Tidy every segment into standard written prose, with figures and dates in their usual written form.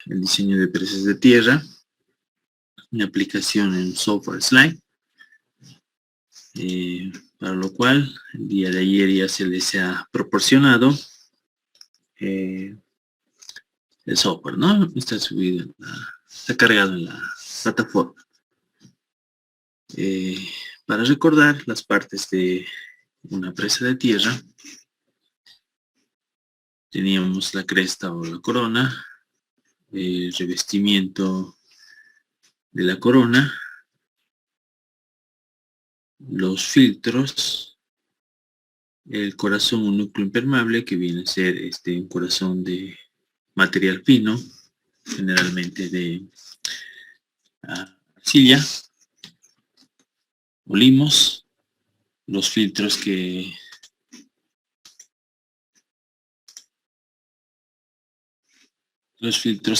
el diseño de presas de tierra, una aplicación en software Slide, para lo cual el día de ayer ya se les ha proporcionado el software, ¿no? Está subido, está cargado en la plataforma. Para recordar las partes de una presa de tierra, teníamos la cresta o la corona, el revestimiento de la corona, los filtros, el corazón, un núcleo impermeable que viene a ser un corazón de material fino, generalmente de arcilla o limos, los filtros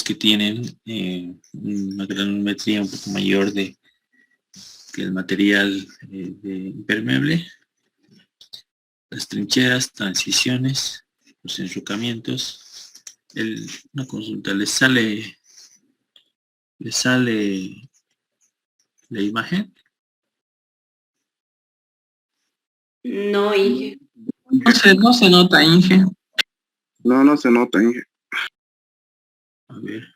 que tienen una granulometría un poco mayor que el material impermeable, las trincheras, transiciones, los enrocamientos. Una consulta, ¿les sale la imagen? No, Inge. No se nota, Inge. No se nota, Inge. A ver.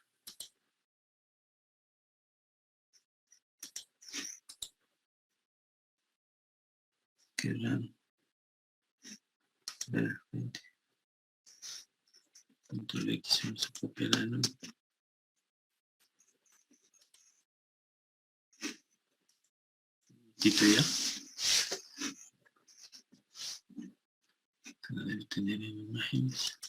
Qué raro. A ver, Control X, vamos a copiar, ¿no? Quito ya. La debe tener en imágenes.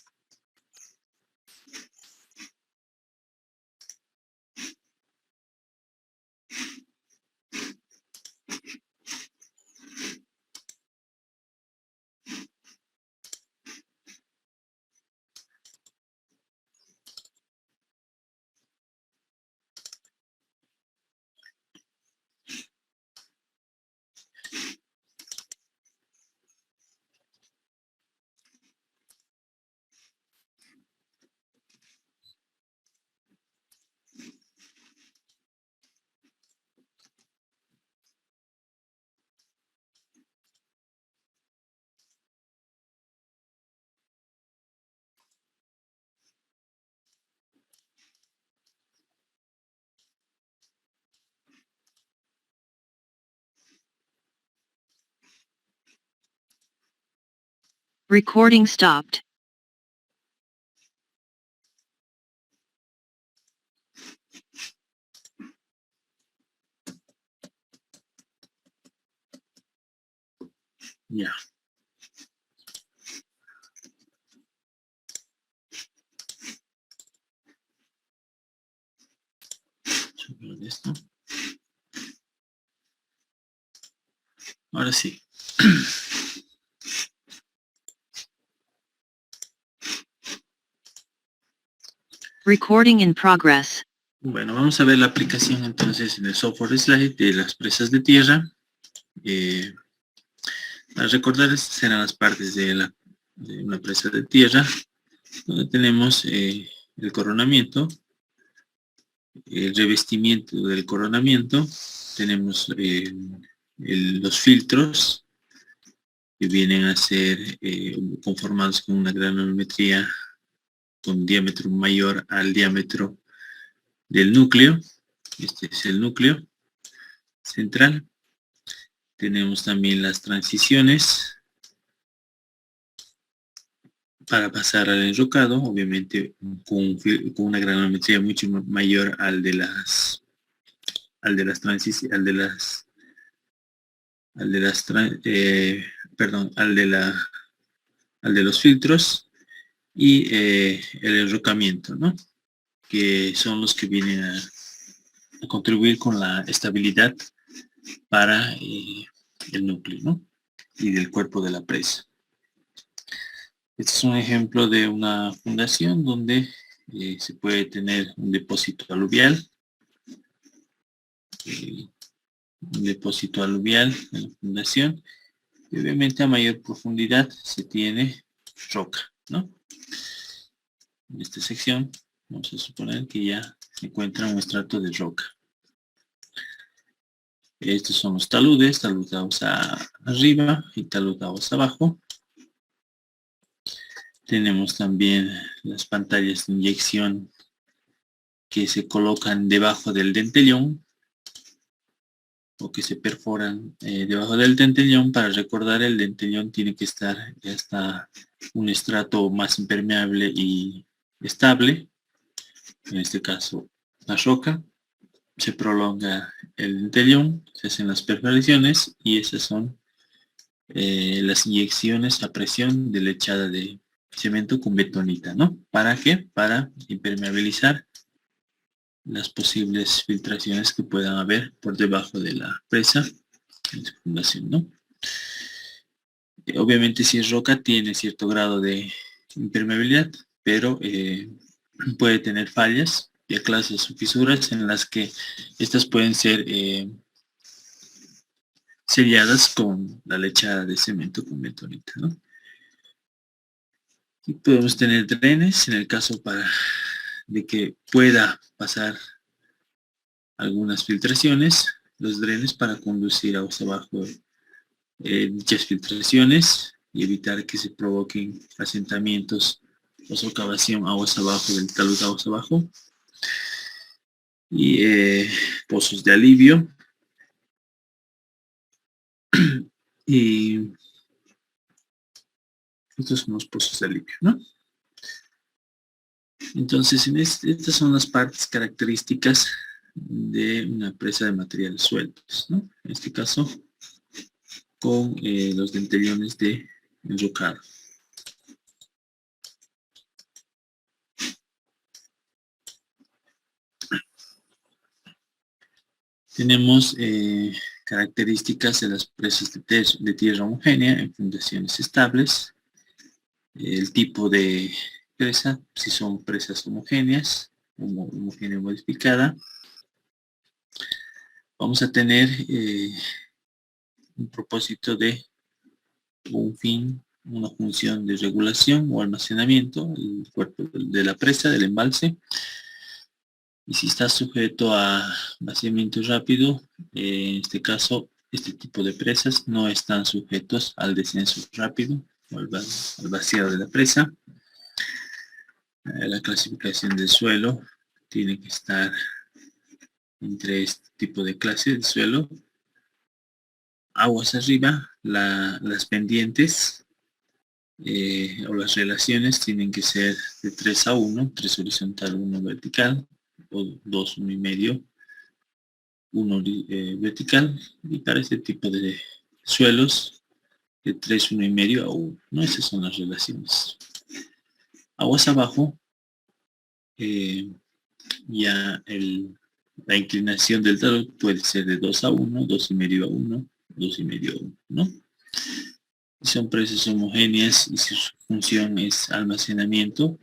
Recording stopped. Ya. Sobre esto. Ahora sí. Recording in progress. Bueno, vamos a ver la aplicación entonces en el software Slide de las presas de tierra. Para recordar, estas eran las partes de una presa de tierra, donde tenemos el coronamiento, el revestimiento del coronamiento, tenemos los filtros que vienen a ser conformados con una granulometría con diámetro mayor al diámetro del núcleo. Este es el núcleo central. Tenemos también las transiciones para pasar al enrocado, obviamente con una granulometría mucho mayor al de los filtros y el enrocamiento, ¿no? Que son los que vienen a contribuir con la estabilidad para el núcleo, ¿no? Y del cuerpo de la presa. Este es un ejemplo de una fundación donde se puede tener un depósito aluvial. Un depósito aluvial en la fundación. Y obviamente a mayor profundidad se tiene roca, ¿no? En esta sección Vamos a suponer que ya se encuentra un estrato de roca. Estos son los taludes, taludados arriba y taludados abajo. Tenemos también las pantallas de inyección que se colocan debajo del dentellón o que se perforan debajo del dentellón. Para recordar, el dentellón tiene que estar ya hasta un estrato más impermeable y estable. En este caso, la roca. Se prolonga el dentellón, se hacen las perforaciones y esas son las inyecciones a presión de lechada de cemento con betonita, ¿no? ¿Para qué? Para impermeabilizar las posibles filtraciones que puedan haber por debajo de la presa en su fundación, ¿no? Obviamente, si es roca, tiene cierto grado de impermeabilidad, pero puede tener fallas, y clases o fisuras en las que estas pueden ser selladas con la lechada de cemento con betonita, ¿no? Y podemos tener drenes en el caso de que pueda pasar algunas filtraciones, los drenes para conducir aguas abajo dichas filtraciones y evitar que se provoquen asentamientos o socavación aguas abajo del talud aguas abajo. Y pozos de alivio. Y estos son los pozos de alivio, ¿no? Entonces, estas son las partes características de una presa de materiales sueltos, ¿no? En este caso, con los dentellones de enrocado. Tenemos características de las presas de tierra homogénea en fundaciones estables. El tipo de presa, si son presas homogéneas, homogénea modificada. Vamos a tener un propósito de un fin, una función de regulación o almacenamiento, el cuerpo de la presa, del embalse. Y si está sujeto a vaciamiento rápido, en este caso, este tipo de presas no están sujetos al descenso rápido o al vaciado de la presa. La clasificación del suelo tiene que estar entre este tipo de clase de suelo. Aguas arriba, las pendientes o las relaciones tienen que ser de 3:1, 3 horizontal, 1 vertical, o 2, 1,5, 1 vertical, y para este tipo de suelos de 3, 1,5 a 1, ¿no? Esas son las relaciones. Aguas abajo, ya la inclinación del talud puede ser de 2:1, 2,5 a 1, 2,5 a 1, ¿no? Y son presas homogéneas y su función es almacenamiento,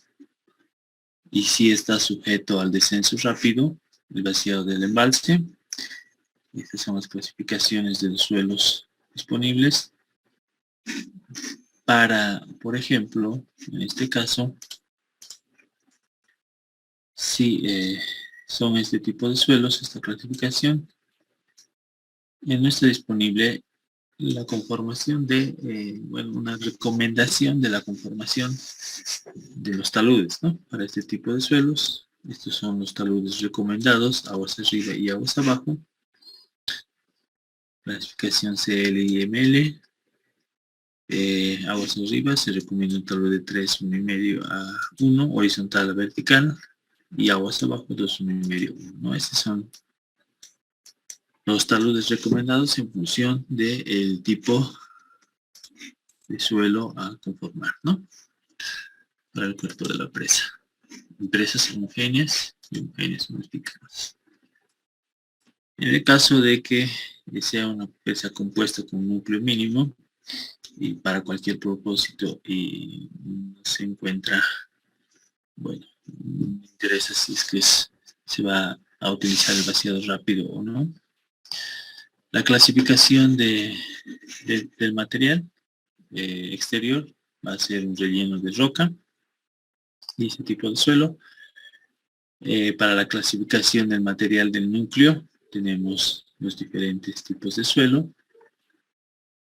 y si está sujeto al descenso rápido, el vaciado del embalse. Estas son las clasificaciones de los suelos disponibles. Para, por ejemplo, en este caso, si son este tipo de suelos, esta clasificación, no está disponible la conformación de, una recomendación de la conformación de los taludes, ¿no? Para este tipo de suelos, estos son los taludes recomendados, aguas arriba y aguas abajo. Clasificación CL y ML. Aguas arriba se recomienda un talud de 3, 1,5 a 1, horizontal a vertical, y aguas abajo 2, 1,5 a 1, ¿no? Estos son los taludes recomendados en función del tipo de suelo a conformar, ¿no? Para el cuerpo de la presa. Presas homogéneas y homogéneas modificadas. En el caso de que sea una presa compuesta con un núcleo mínimo y para cualquier propósito y no se encuentra, bueno, me interesa si es que se va a utilizar el vaciado rápido o no. La clasificación del material exterior va a ser un relleno de roca y ese tipo de suelo. Para la clasificación del material del núcleo tenemos los diferentes tipos de suelo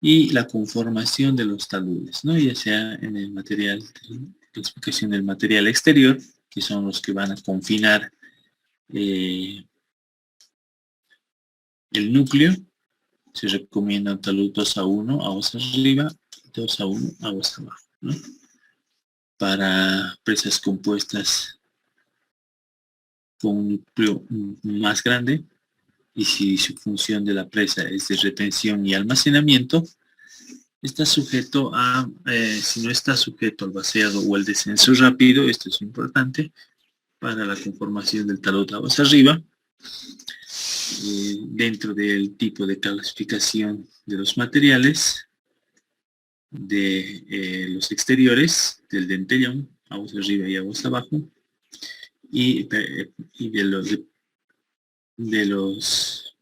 y la conformación de los taludes, ¿no? Ya sea en el material, clasificación del material exterior, que son los que van a confinar el núcleo. Se recomienda un talud 2:1, aguas arriba, 2:1, aguas abajo, ¿no? Para presas compuestas con un núcleo más grande, y si su función de la presa es de retención y almacenamiento, está sujeto a, si no está sujeto al vaciado o al descenso rápido, esto es importante para la conformación del talud aguas arriba, dentro del tipo de clasificación de los materiales, de los exteriores, del dentellón, aguas arriba y aguas abajo, y de los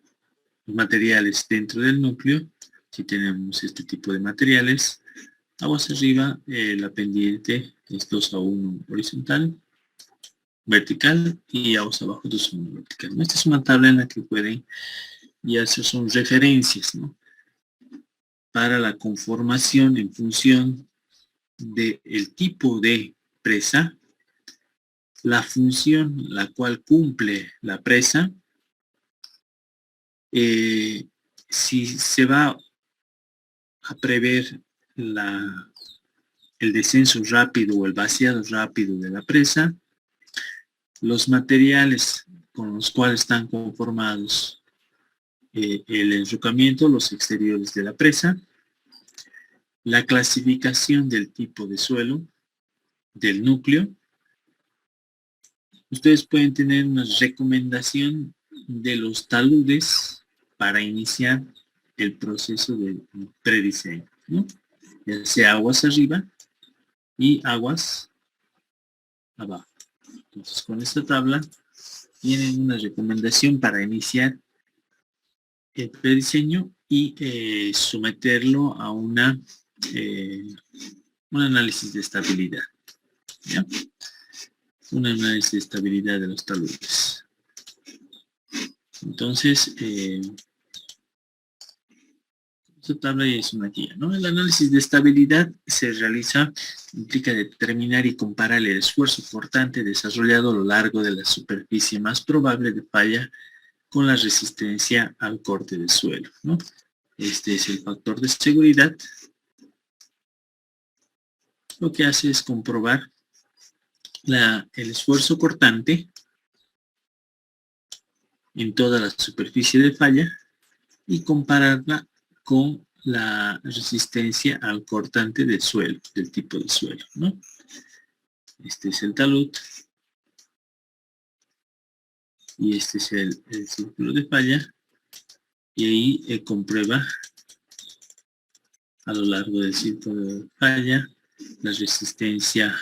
materiales dentro del núcleo. Si tenemos este tipo de materiales, aguas arriba, la pendiente es 2:1 horizontal, vertical, y aguas abajo 2:1 vertical. Esta es una tabla en la que pueden, y esas son referencias, ¿no?, para la conformación en función del tipo de presa, la función la cual cumple la presa, si se va a prever el descenso rápido o el vaciado rápido de la presa, los materiales con los cuales están conformados el enrocamiento, los exteriores de la presa, la clasificación del tipo de suelo, del núcleo. Ustedes pueden tener una recomendación de los taludes para iniciar el proceso de prediseño, ¿no? Ya sea aguas arriba y aguas abajo. Entonces, con esta tabla tienen una recomendación para iniciar el prediseño y someterlo a un análisis de estabilidad, ¿ya? Un análisis de estabilidad de los taludes. Entonces, esta tabla es una guía, ¿no? El análisis de estabilidad implica determinar y comparar el esfuerzo cortante desarrollado a lo largo de la superficie más probable de falla con la resistencia al corte de suelo, ¿no? Este es el factor de seguridad. Lo que hace es comprobar el esfuerzo cortante en toda la superficie de falla y compararla con la resistencia al cortante del suelo, del tipo de suelo, ¿no? Este es el talud y este es el círculo de falla, y ahí comprueba a lo largo del círculo de falla la resistencia,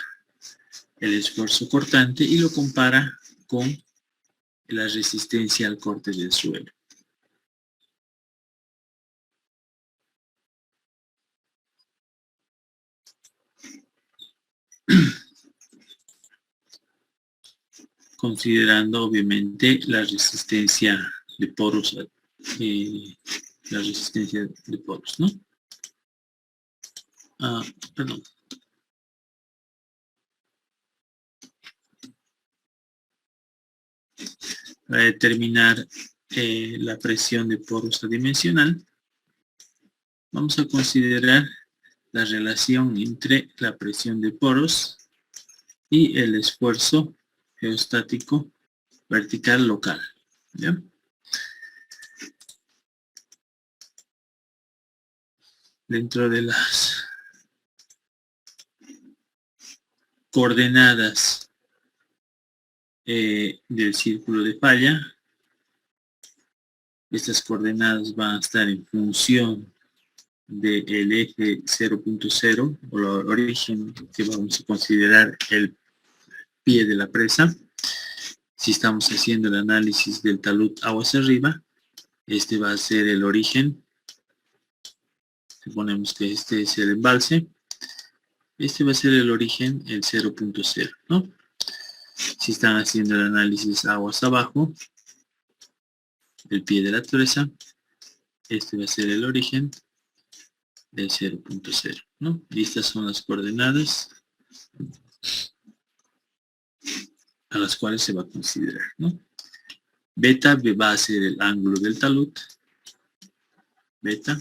el esfuerzo cortante, y lo compara con la resistencia al corte del suelo. Considerando obviamente la resistencia de poros, ¿no? Perdón. Para determinar la presión de poros adimensional, vamos a considerar la relación entre la presión de poros y el esfuerzo geostático vertical local, ¿ya? Dentro de las coordenadas del círculo de falla, estas coordenadas van a estar en función del eje 0.0 o el origen, que vamos a considerar el pie de la presa. Si estamos haciendo el análisis del talud aguas arriba, este va a ser el origen. Suponemos que este es el embalse. Este va a ser el origen, el 0.0, ¿no? Si están haciendo el análisis aguas abajo, el pie de la tuerza, este va a ser el origen del 0.0, ¿no? Y estas son las coordenadas a las cuales se va a considerar, ¿no? Beta va a ser el ángulo del talud, beta,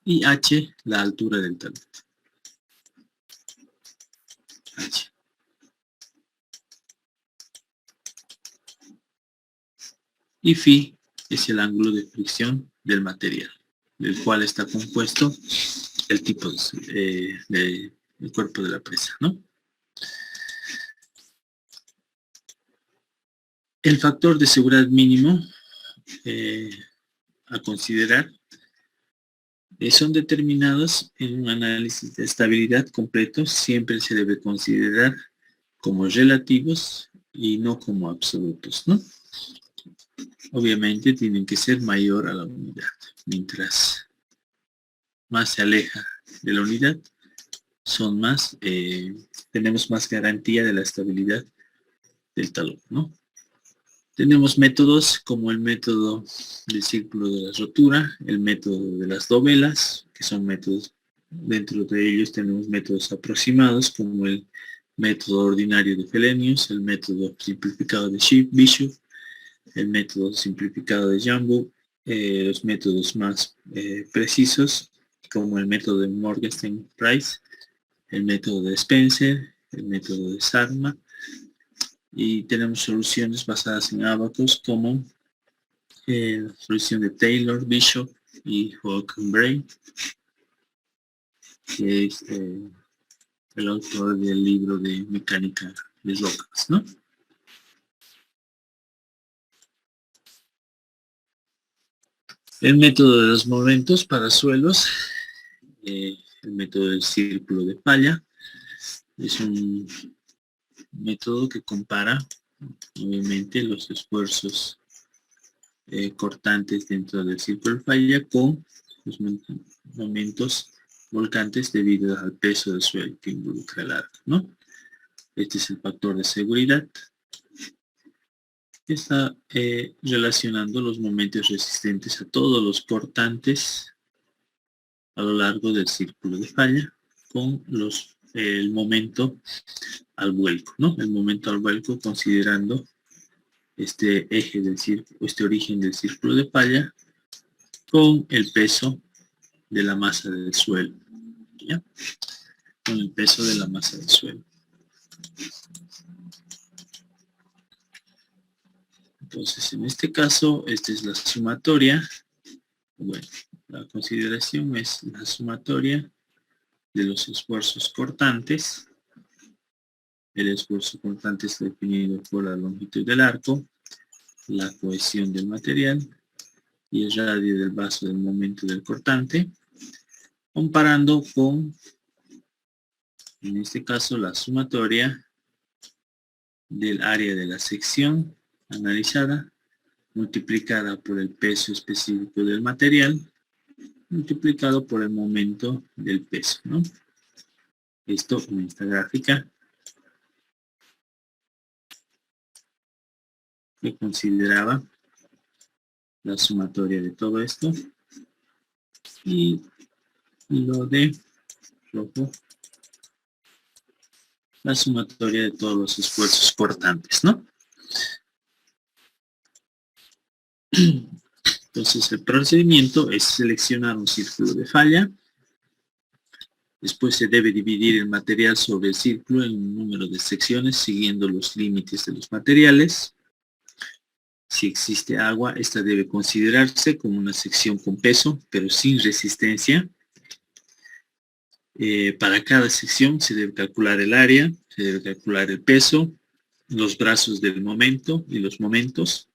y h la altura del talud, h. Y phi es el ángulo de fricción del material, del cual está compuesto el tipo del cuerpo de la presa, ¿no? El factor de seguridad mínimo a considerar son determinados en un análisis de estabilidad completo. Siempre se debe considerar como relativos y no como absolutos, ¿no? Obviamente tienen que ser mayor a la unidad. Mientras más se aleja de la unidad, tenemos más garantía de la estabilidad del talud, ¿no? Tenemos métodos como el método del círculo de la rotura, el método de las dovelas, que son métodos, dentro de ellos tenemos métodos aproximados como el método ordinario de Felenius, el método simplificado de Bishop, el método simplificado de Jambo, los métodos más precisos como el método de Morgenstern-Price, el método de Spencer, el método de Sarma, y tenemos soluciones basadas en ábacos como la solución de Taylor, Bishop y Hockenbray, que es el autor del libro de mecánica de rocas, ¿no? El método de los momentos para suelos, el método del círculo de falla, es un método que compara obviamente los esfuerzos cortantes dentro del círculo de falla con los momentos volcantes debido al peso del suelo que involucra el arco, ¿no? Este es el factor de seguridad. Está relacionando los momentos resistentes a todos los cortantes a lo largo del círculo de falla con el momento al vuelco, ¿no? El momento al vuelco considerando este eje del círculo, este origen del círculo de falla con el peso de la masa del suelo, ¿ya? Con el peso de la masa del suelo. Entonces, en este caso, esta es la sumatoria. Bueno, la consideración es la sumatoria de los esfuerzos cortantes. El esfuerzo cortante es definido por la longitud del arco, la cohesión del material y el radio del vaso del momento del cortante, comparando con, en este caso, la sumatoria del área de la sección analizada, multiplicada por el peso específico del material, multiplicado por el momento del peso, ¿no? Esto en esta gráfica que consideraba la sumatoria de todo esto y lo de rojo, la sumatoria de todos los esfuerzos cortantes, ¿no? Entonces el procedimiento es seleccionar un círculo de falla. Después se debe dividir el material sobre el círculo en un número de secciones siguiendo los límites de los materiales. Si existe agua, esta debe considerarse como una sección con peso, pero sin resistencia. Para cada sección se debe calcular el área, se debe calcular el peso, los brazos del momento y los momentos.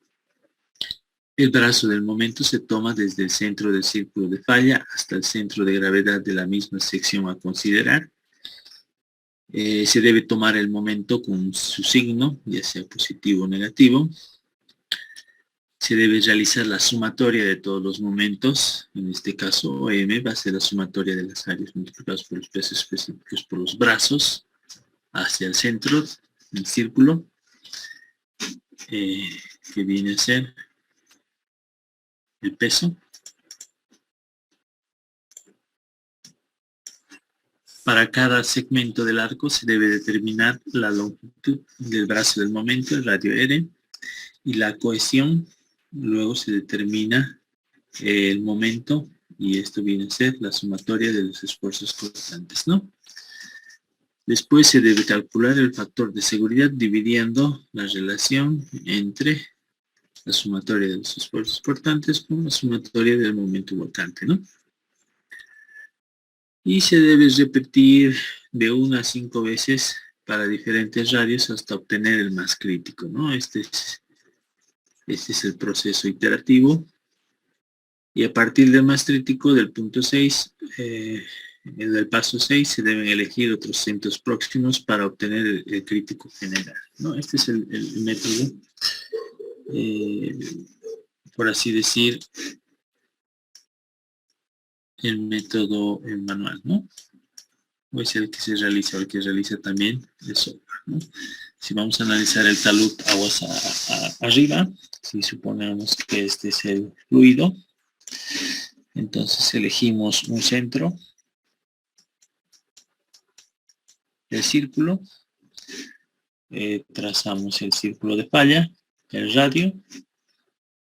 El brazo del momento se toma desde el centro del círculo de falla hasta el centro de gravedad de la misma sección a considerar. Se debe tomar el momento con su signo, ya sea positivo o negativo. Se debe realizar la sumatoria de todos los momentos. En este caso, M va a ser la sumatoria de las áreas multiplicadas por los pesos específicos por los brazos. hacia el centro del círculo, que viene a ser el peso. Para cada segmento del arco se debe determinar la longitud del brazo del momento, el radio R, y la cohesión. Luego se determina el momento, y esto viene a ser la sumatoria de los esfuerzos constantes, ¿no? Después se debe calcular el factor de seguridad dividiendo la relación entre la sumatoria de los esfuerzos portantes con la sumatoria del momento volcante, ¿no? Y se debe repetir de 1 a 5 veces para diferentes radios hasta obtener el más crítico, ¿no? Este es el proceso iterativo. Y a partir del más crítico, del punto 6, del paso 6, se deben elegir otros centros próximos para obtener el crítico general, ¿no? Este es el método, por así decir, el método manual, ¿no? O es el que se realiza, o el que realiza también el software, ¿no? Si vamos a analizar el talud aguas arriba, si suponemos que este es el fluido, entonces elegimos un centro, el círculo, trazamos el círculo de falla, el radio.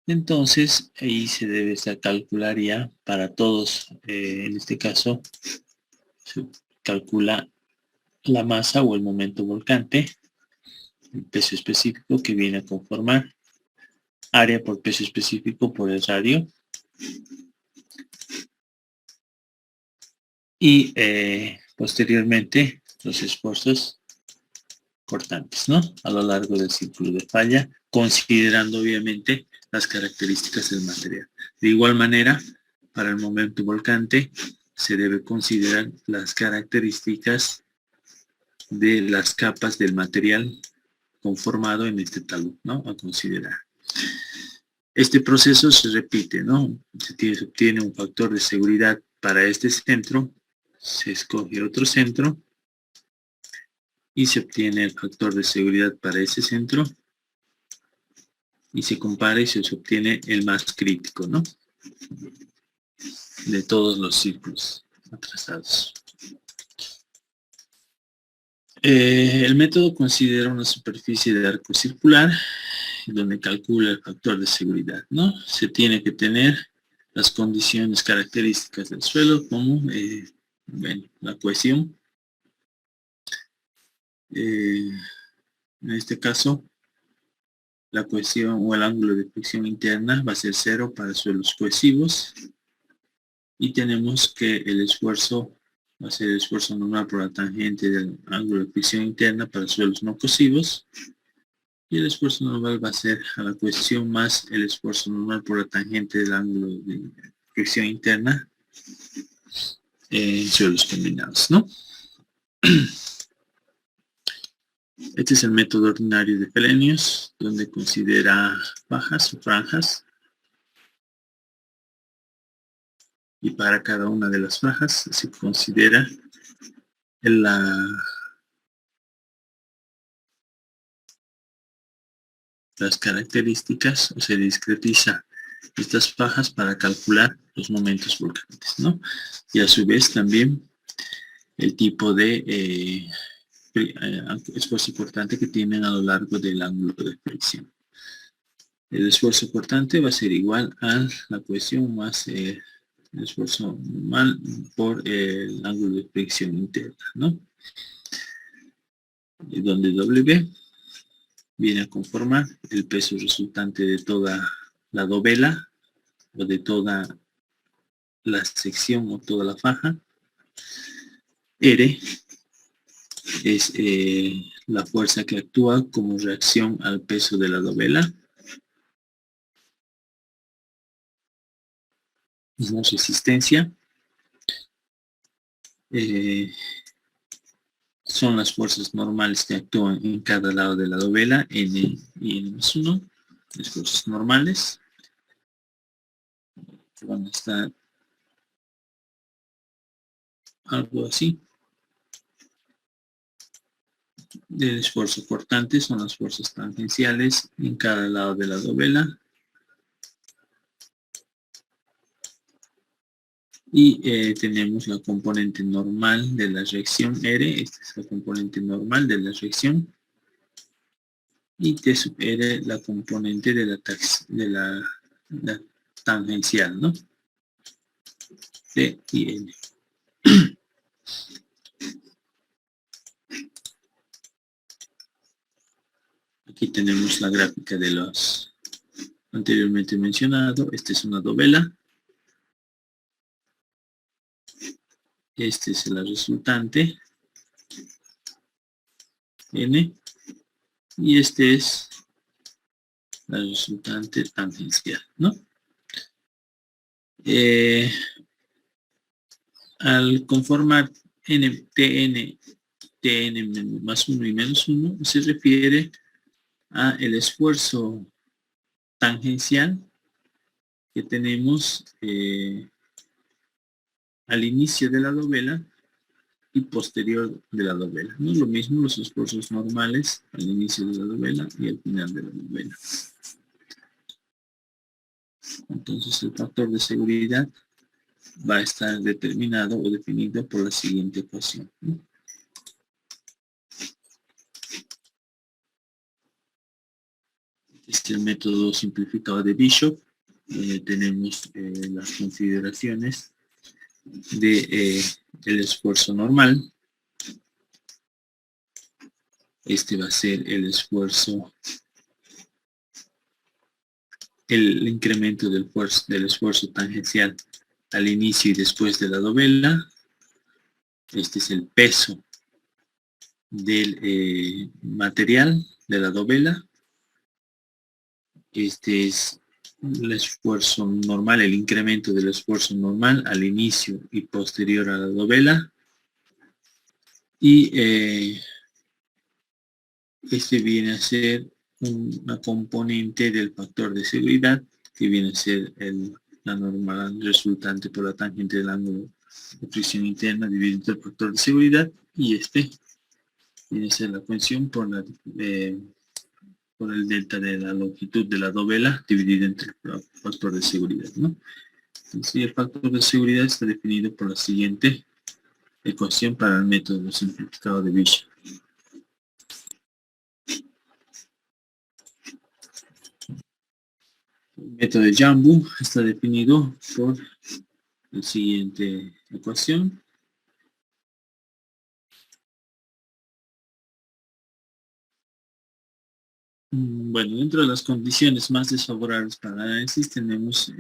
Entonces ahí se debe calcular ya para todos, en este caso se calcula la masa o el momento volcante, el peso específico que viene a conformar área por peso específico por el radio, y posteriormente los esfuerzos cortantes, ¿no? A lo largo del círculo de falla, considerando obviamente las características del material. De igual manera, para el momento volcante se debe considerar las características de las capas del material conformado en este talud, ¿no? A considerar. Este proceso se repite, ¿no? Se obtiene un factor de seguridad para este centro, se escoge otro centro y se obtiene el factor de seguridad para ese centro y se compara y se obtiene el más crítico, ¿no? De todos los círculos trazados. El método considera una superficie de arco circular donde calcula el factor de seguridad, ¿no? Se tiene que tener las condiciones características del suelo como bueno, la cohesión. En este caso, la cohesión o el ángulo de fricción interna va a ser 0 para suelos cohesivos. Y tenemos que el esfuerzo va a ser el esfuerzo normal por la tangente del ángulo de fricción interna para suelos no cohesivos. Y el esfuerzo normal va a ser a la cohesión más el esfuerzo normal por la tangente del ángulo de fricción interna en suelos combinados, ¿no? Este es el método ordinario de Frobenius, donde considera fajas o franjas. Y para cada una de las fajas se considera las características, o se discretiza estas fajas para calcular los momentos volcantes, ¿no? Y a su vez también el tipo de esfuerzo cortante que tienen a lo largo del ángulo de fricción. El esfuerzo cortante va a ser igual a la cohesión más el esfuerzo normal por el ángulo de fricción interna, ¿no? Y donde W viene a conformar el peso resultante de toda la dovela o de toda la sección o toda la faja. R es la fuerza que actúa como reacción al peso de la dovela. Misma resistencia. Son las fuerzas normales que actúan en cada lado de la dovela, N y N+1, las fuerzas normales, que van a estar algo así. del esfuerzo cortante son las fuerzas tangenciales en cada lado de la dovela. Y tenemos la componente normal de la reacción R. Esta es la componente normal de la reacción. Y T sub R la componente de la tangencial, ¿no? T y N. Aquí tenemos la gráfica de los anteriormente mencionado. Esta es una dovela. Este es la resultante, N, y este es la resultante tangencial, ¿no? Al conformar TN más 1 y menos 1, se refiere a el esfuerzo tangencial que tenemos al inicio de la dovela y posterior de la dovela. No es lo mismo los esfuerzos normales al inicio de la dovela y al final de la dovela. Entonces el factor de seguridad va a estar determinado o definido por la siguiente ecuación, ¿no? Este es el método simplificado de Bishop. Tenemos las consideraciones de el esfuerzo normal. Este va a ser el esfuerzo, el incremento del esfuerzo tangencial al inicio y después de la dovela. Este es el peso del material de la dovela. Este es el esfuerzo normal, el incremento del esfuerzo normal al inicio y posterior a la dovela. Y este viene a ser una componente del factor de seguridad, que viene a ser la normal resultante por la tangente del ángulo de fricción interna dividido entre el factor de seguridad, y este viene a ser la función por el delta de la longitud de la dovela dividido entre el factor de seguridad, ¿no? Entonces el factor de seguridad está definido por la siguiente ecuación para el método simplificado de Bishop. El método de Jambu está definido por la siguiente ecuación. Bueno, dentro de las condiciones más desfavorables para el análisis tenemos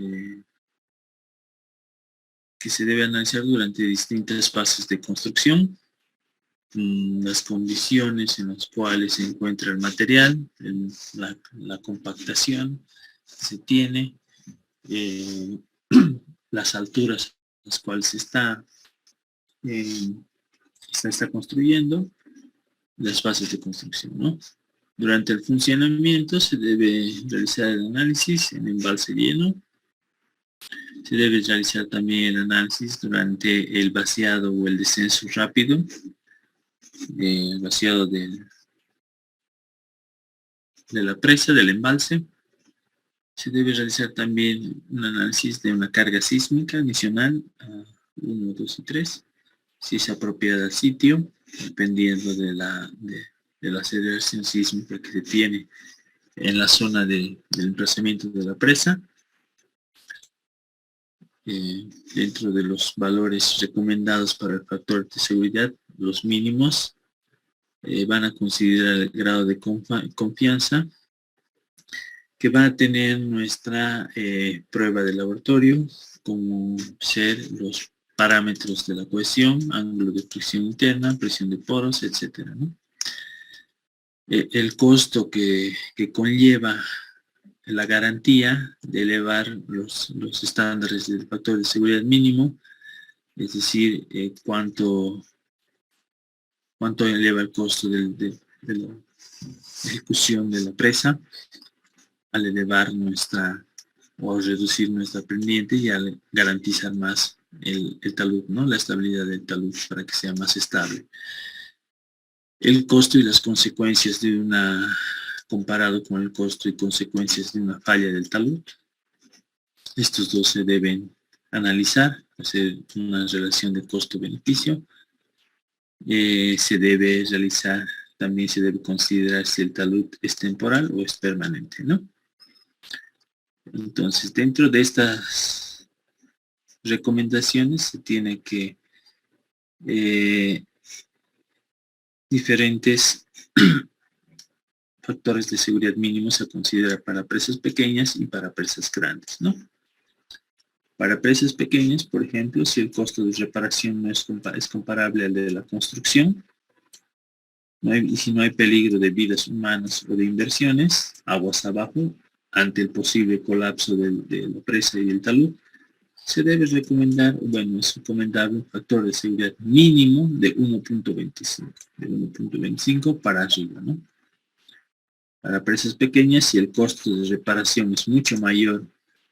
que se debe analizar durante distintas fases de construcción, las condiciones en las cuales se encuentra el material, la compactación que se tiene, las alturas a las cuales se está construyendo, las fases de construcción, ¿no? Durante el funcionamiento se debe realizar el análisis en embalse lleno. Se debe realizar también el análisis durante el vaciado o el descenso rápido, el vaciado de la presa, del embalse. Se debe realizar también un análisis de una carga sísmica adicional a 1, 2 y 3, si es apropiada al sitio, dependiendo de la aceleración sísmica que se tiene en la zona del emplazamiento de la presa. Dentro de los valores recomendados para el factor de seguridad, los mínimos van a considerar el grado de confianza que va a tener nuestra prueba de laboratorio, como ser los parámetros de la cohesión, ángulo de fricción interna, presión de poros, etcétera, ¿no? El costo que conlleva la garantía de elevar los estándares del factor de seguridad mínimo, es decir, cuánto eleva el costo de la ejecución de la presa al elevar o reducir nuestra pendiente y al garantizar más el talud, ¿no? La estabilidad del talud para que sea más estable. el costo y las consecuencias de comparado con el costo y consecuencias de una falla del talud. Estos dos se deben analizar, hacer una relación de costo-beneficio. Se debe realizar, también se debe considerar si el talud es temporal o es permanente, ¿no? Entonces, dentro de estas recomendaciones se tiene que diferentes factores de seguridad mínimos a considerar para presas pequeñas y para presas grandes, ¿no? Para presas pequeñas, por ejemplo, si el costo de reparación no es comparable al de la construcción, y si no hay peligro de vidas humanas o de inversiones, aguas abajo, ante el posible colapso de la presa y del talud, se debe recomendar, bueno, es recomendable un factor de seguridad mínimo de 1.25 para arriba, ¿no? Para presas pequeñas, si el costo de reparación es mucho mayor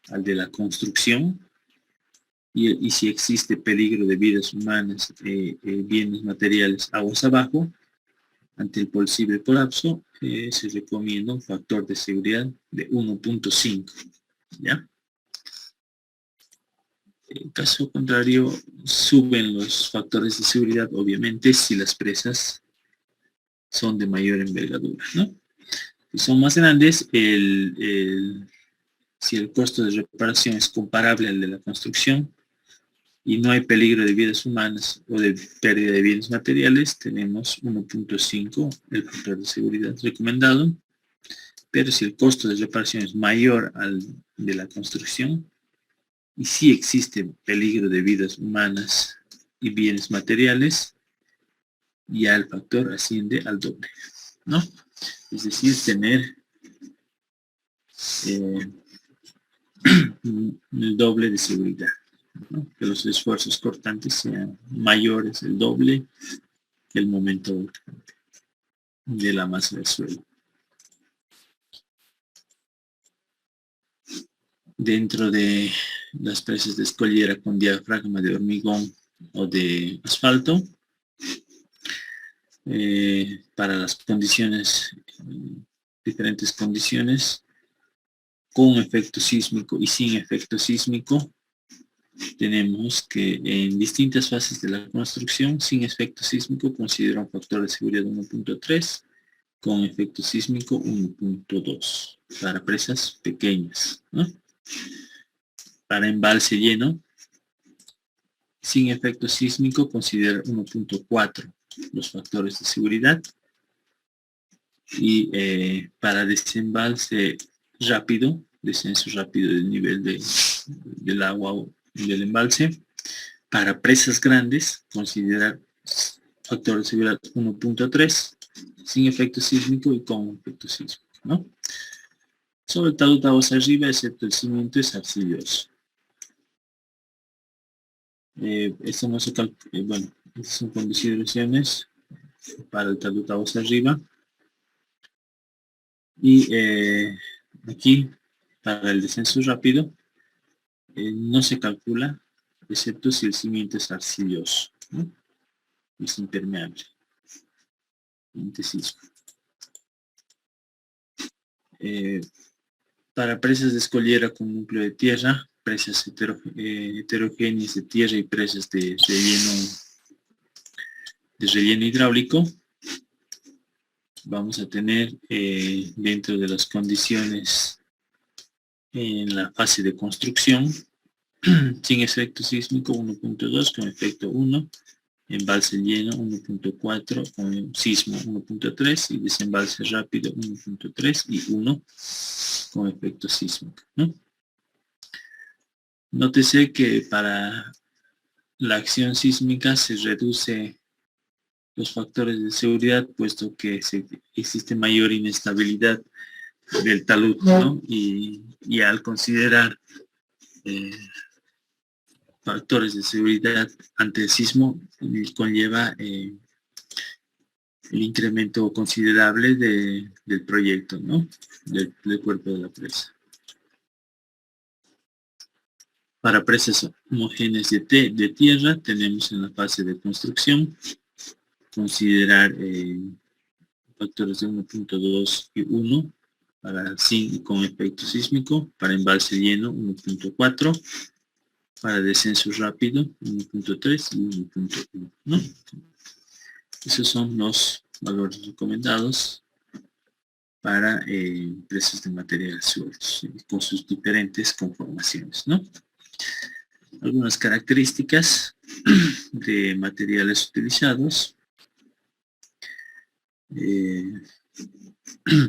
al de la construcción, y si existe peligro de vidas humanas, bienes materiales aguas abajo, ante el posible colapso, se recomienda un factor de seguridad de 1.5, ¿ya? En caso contrario, suben los factores de seguridad, obviamente, si las presas son de mayor envergadura, ¿no? Si son más grandes, si el costo de reparación es comparable al de la construcción y no hay peligro de vidas humanas o de pérdida de bienes materiales, tenemos 1.5, el factor de seguridad recomendado. Pero si el costo de reparación es mayor al de la construcción y si existe peligro de vidas humanas y bienes materiales, ya el factor asciende al doble, ¿no? Es decir, tener el doble de seguridad, ¿no? Que los esfuerzos cortantes sean mayores, el doble, que el momento de la masa del suelo. Dentro de las presas de escollera con diafragma de hormigón o de asfalto, para las condiciones, diferentes condiciones, con efecto sísmico y sin efecto sísmico, tenemos que en distintas fases de la construcción, sin efecto sísmico, considera un factor de seguridad 1.3, con efecto sísmico 1.2, para presas pequeñas, ¿no? Para embalse lleno, sin efecto sísmico, considera 1.4 los factores de seguridad. Y para desembalse rápido, descenso rápido del nivel del agua o del embalse, para presas grandes, considerar factor de seguridad 1.3, sin efecto sísmico y con efecto sísmico, ¿no? Sobre el talud aguas arriba, excepto el cimiento, es arcilloso. Esto no se calcula, bueno, estas son consideraciones para el talud aguas arriba. Y aquí, para el descenso rápido, no se calcula, excepto si el cimiento es arcilloso, ¿no? Es impermeable. Para presas de escollera con núcleo de tierra, presas heterogéneas de tierra y presas de relleno hidráulico, vamos a tener dentro de las condiciones en la fase de construcción, sin efecto sísmico 1.2, con efecto 1, embalse lleno 1.4, con sismo 1.3 y desembalse rápido 1.3 y 1 con efecto sísmico, ¿no? Nótese que para la acción sísmica se reduce los factores de seguridad, puesto que existe mayor inestabilidad del talud, ¿no? Y al considerar factores de seguridad ante el sismo, conlleva el incremento considerable del proyecto, ¿no? Del cuerpo de la presa. Para presas homogéneas de tierra, tenemos en la fase de construcción considerar factores de 1.2 y 1 para con efecto sísmico, para embalse lleno 1.4, para descenso rápido 1.3 y 1.1, ¿no? Esos son los valores recomendados para precios de materiales sueltos con sus diferentes conformaciones, ¿no? Algunas características de materiales utilizados,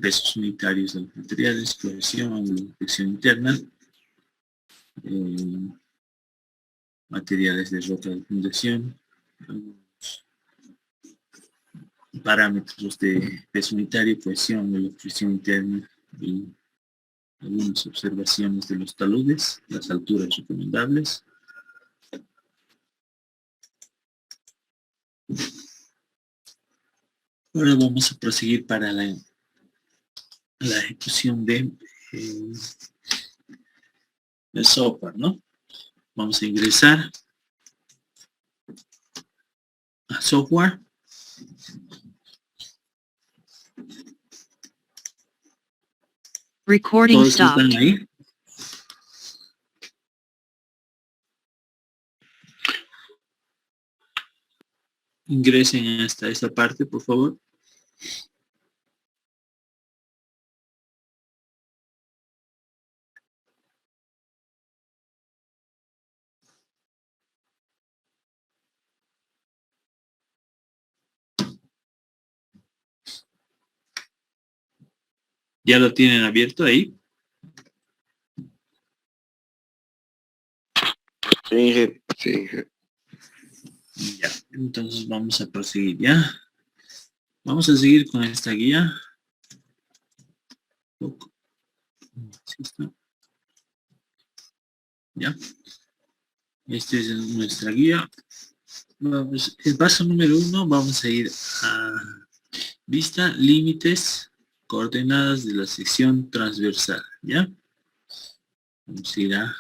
pesos unitarios de los materiales, cohesión, fricción interna, materiales de roca de fundación, parámetros de peso unitario, cohesión, fricción interna y algunas observaciones de los taludes, las alturas recomendables. Ahora vamos a proseguir para la ejecución de el software, ¿no? Vamos a ingresar a software. Recording Todos stopped. están ahí. Ingresen hasta esta parte, por favor. ¿Ya lo tienen abierto ahí? Sí, Inge. Sí, Inge. Ya, entonces vamos a proseguir, ¿ya? Vamos a seguir con esta guía. ¿Sí está? Ya. Esta es nuestra guía. Vamos, el paso número 1, vamos a ir a vista, límites, coordenadas de la sección transversal, ¿ya? Vamos a ir a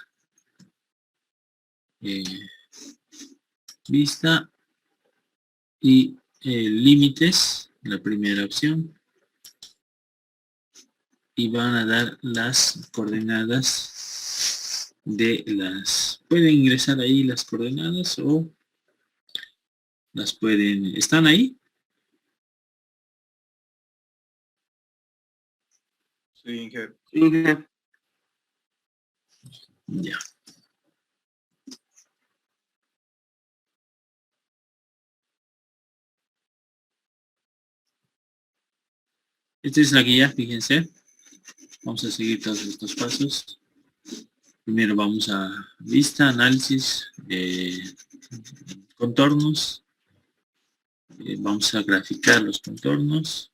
vista y límites, la primera opción, y van a dar las coordenadas de las, pueden ingresar ahí las coordenadas o las pueden, ¿están ahí? Sí, Inge. Sí, Inge. Ya. Esta es la guía, fíjense. Vamos a seguir todos estos pasos. Primero vamos a vista, análisis, contornos. Vamos a graficar los contornos.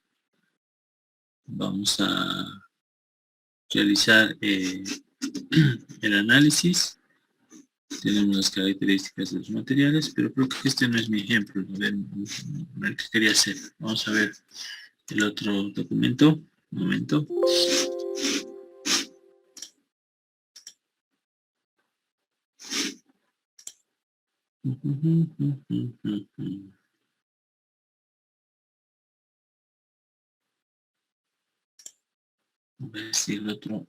Vamos a realizar el análisis. Tenemos las características de los materiales, pero creo que este no es mi ejemplo. A ver qué quería hacer. Vamos a ver el otro documento. Un momento. A ver si el otro.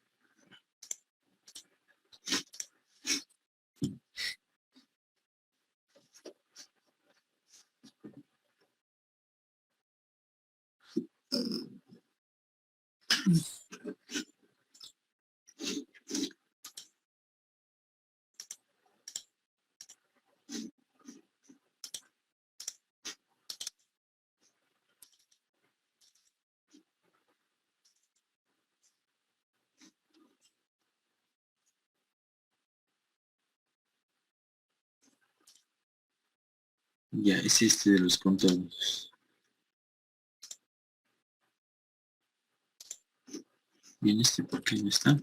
Ya, es este de los contornos. Bien, este por qué no está.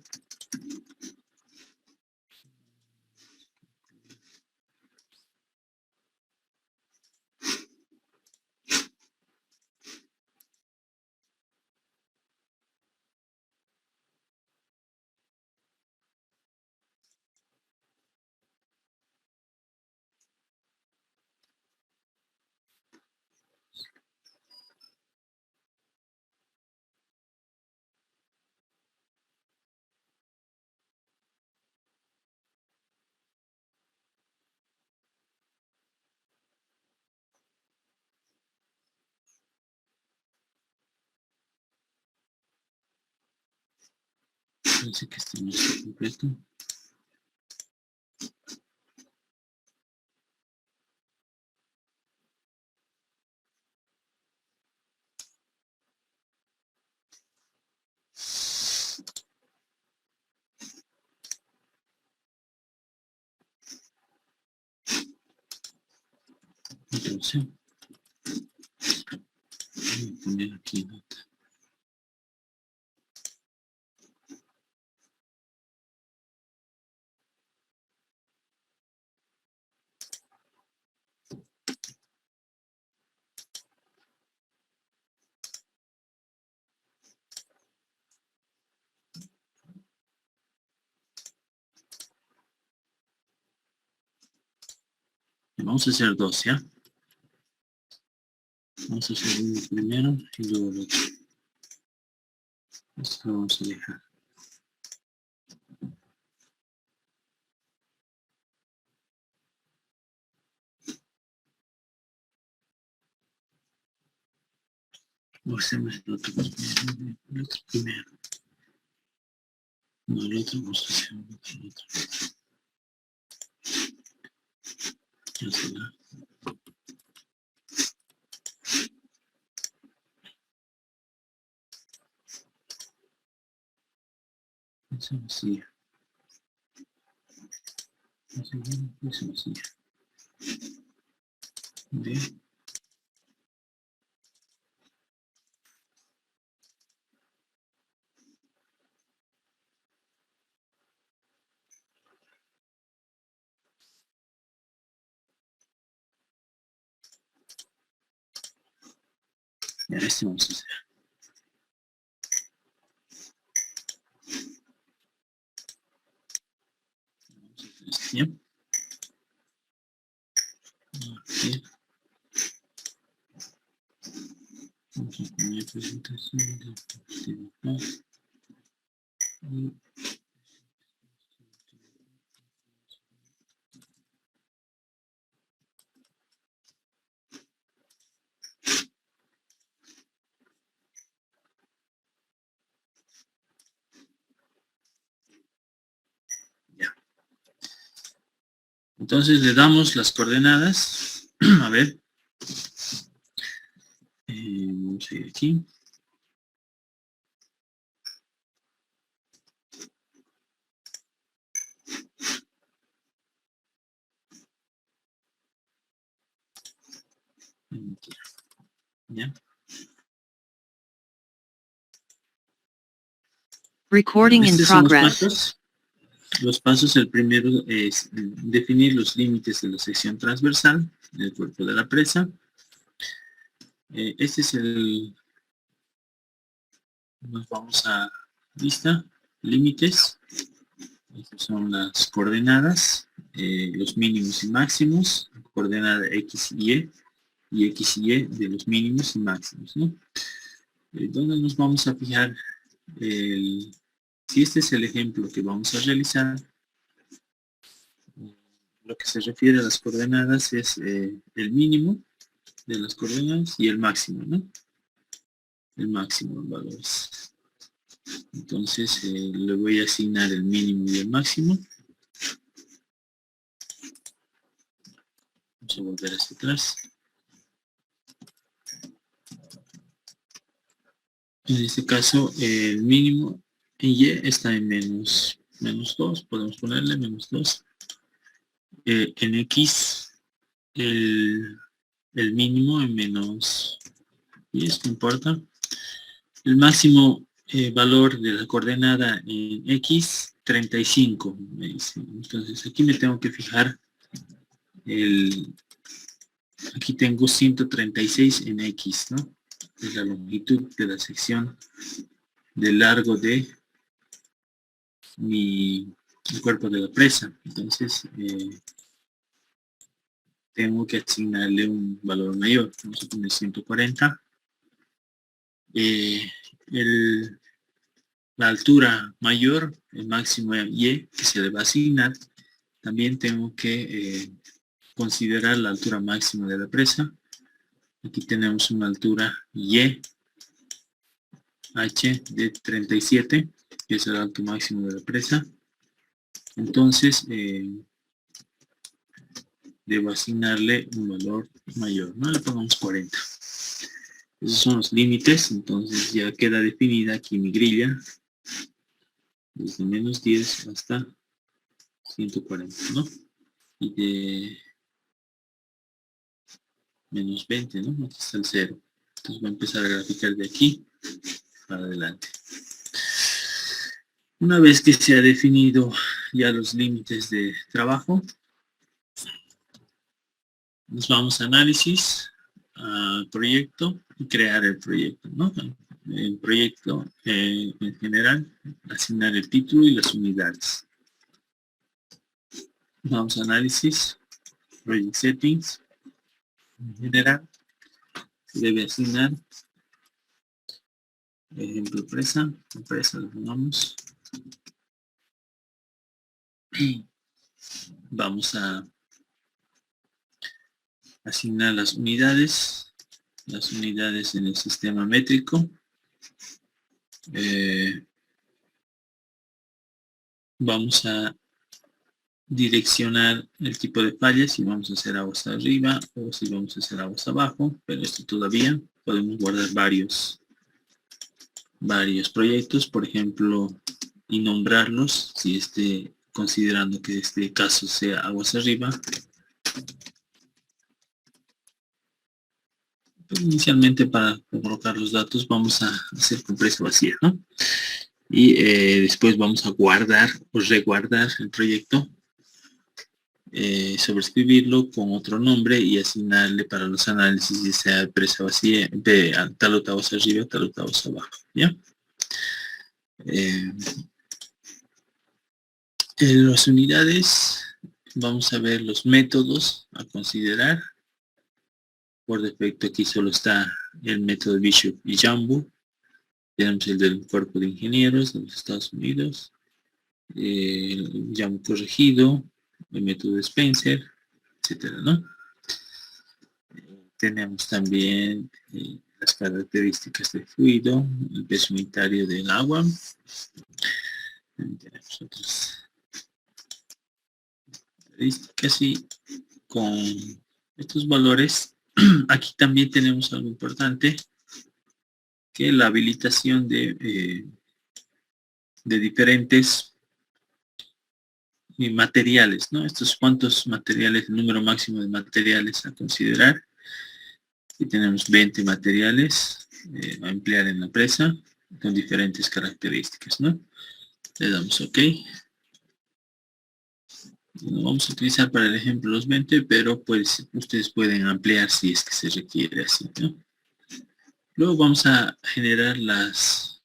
Parece que este no está completo. Entonces, voy a poner aquí nota. Vamos a hacer dos, ¿ya? Vamos a hacer uno primero y luego el otro. Esto lo vamos a dejar. Hacemos el otro primero. El otro primero. No, el otro vamos a hacer el otro. Ya está. Esa vacía. Esa vacía. Bien. Y ahora sí vamos a hacer. Vamos a hacer esto, ¿ya? Aquí. Vamos a poner presentación de actividad. Y ya. Entonces le damos las coordenadas. A ver. Vamos a ir aquí. ¿Ya? Recording in Estos son los progress. pasos. Los pasos, el primero es definir los límites de la sección transversal del cuerpo de la presa. Este es el... Nos vamos a lista, límites. Estas son las coordenadas, los mínimos y máximos, coordenada X y X y de los mínimos y máximos, ¿no? ¿Dónde nos vamos a fijar? Si este es el ejemplo que vamos a realizar, lo que se refiere a las coordenadas es el mínimo de las coordenadas y el máximo, ¿no? El máximo en valores. Entonces le voy a asignar el mínimo y el máximo. Vamos a volver hacia atrás. En este caso el mínimo en Y está en menos 2, podemos ponerle menos 2. En X el mínimo en menos 10, no importa. El máximo valor de la coordenada en X, 35, me dice. Entonces aquí me tengo que fijar aquí tengo 136 en X, ¿no? Es la longitud de la sección del largo de el cuerpo de la presa. Entonces tengo que asignarle un valor mayor. Vamos a poner 140. La altura mayor, el máximo Y, que se le va a asignar, también tengo que considerar la altura máxima de la presa. Aquí tenemos una altura Y, H de 37. que es el alto máximo de la presa. Entonces, debo asignarle un valor mayor, ¿no? Le pongamos 40. Esos son los límites, entonces ya queda definida aquí mi grilla, desde menos 10 hasta 140, ¿no? Y de menos 20, ¿no? Aquí está el 0. Entonces voy a empezar a graficar de aquí para adelante. Una vez que se ha definido ya los límites de trabajo, nos vamos a análisis, al proyecto y crear el proyecto, ¿no? El proyecto en general, asignar el título y las unidades. Vamos a análisis, project settings, en general, se debe asignar, ejemplo, empresa lo pongamos. Vamos a asignar las unidades en el sistema métrico. Vamos a direccionar el tipo de falla, si vamos a hacer aguas arriba o si vamos a hacer aguas abajo, pero esto todavía podemos guardar varios proyectos, por ejemplo, y nombrarlos, si esté considerando que este caso sea aguas arriba. Pues inicialmente, para colocar los datos, vamos a hacer compresa vacía, ¿no? Y después vamos a guardar o reguardar el proyecto, sobreescribirlo con otro nombre y asignarle para los análisis, ya sea presa vacía, tal octavos arriba, tal octavos abajo, ¿ya? En las unidades vamos a ver los métodos a considerar. Por defecto aquí solo está el método Bishop y Jambu. Tenemos el del Cuerpo de Ingenieros de los Estados Unidos, el Jambu corregido, el método Spencer, etcétera, ¿no? Tenemos también las características del fluido, el peso unitario del agua. Tenemos otras características y con estos valores, aquí también tenemos algo importante, que la habilitación de diferentes materiales, ¿no? Estos cuantos materiales, el número máximo de materiales a considerar. Aquí tenemos 20 materiales a emplear en la presa con diferentes características, ¿no? Le damos OK. No vamos a utilizar para el ejemplo los 20, pero pues ustedes pueden ampliar si es que se requiere así, ¿no? Luego vamos a generar los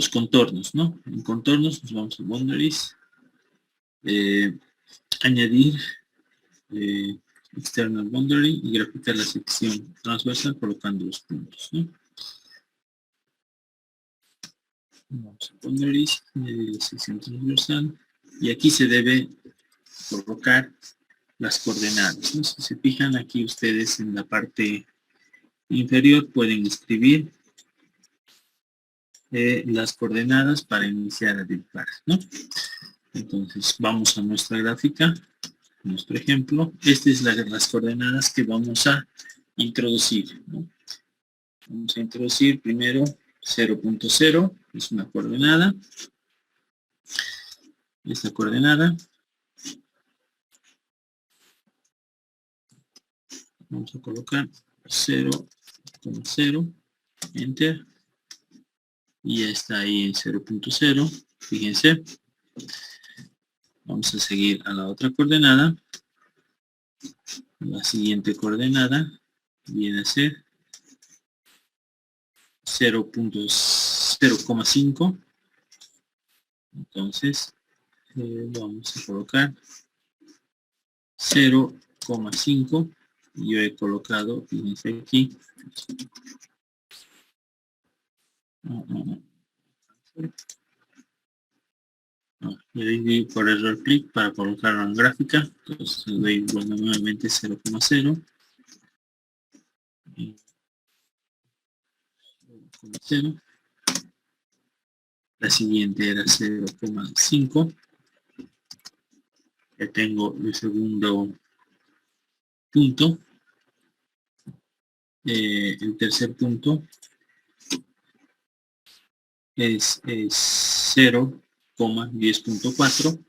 contornos, ¿no? En contornos nos vamos a boundaries, añadir external boundary y graficar la sección transversal colocando los puntos, ¿no? Vamos a boundaries, añadir la sección transversal y aquí se debe colocar las coordenadas, ¿no? Si se fijan aquí ustedes en la parte inferior pueden escribir las coordenadas para iniciar a dibujar, ¿no? Entonces vamos a nuestra gráfica, nuestro ejemplo. Estas es las coordenadas que vamos a introducir, ¿no? Vamos a introducir primero 0.0, es una coordenada. Esta coordenada vamos a colocar 0.0, enter, y ya está ahí en 0.0. Fíjense, vamos a seguir a la otra coordenada. La siguiente coordenada viene a ser 0.5. Entonces vamos a colocar 0.5. Yo he colocado, fíjense aquí, le doy por error clic para colocarlo en gráfica. Entonces le doy nuevamente 0.0. 0.0. La siguiente era 0,5. Ya tengo el segundo punto. El tercer punto es 0,10.4.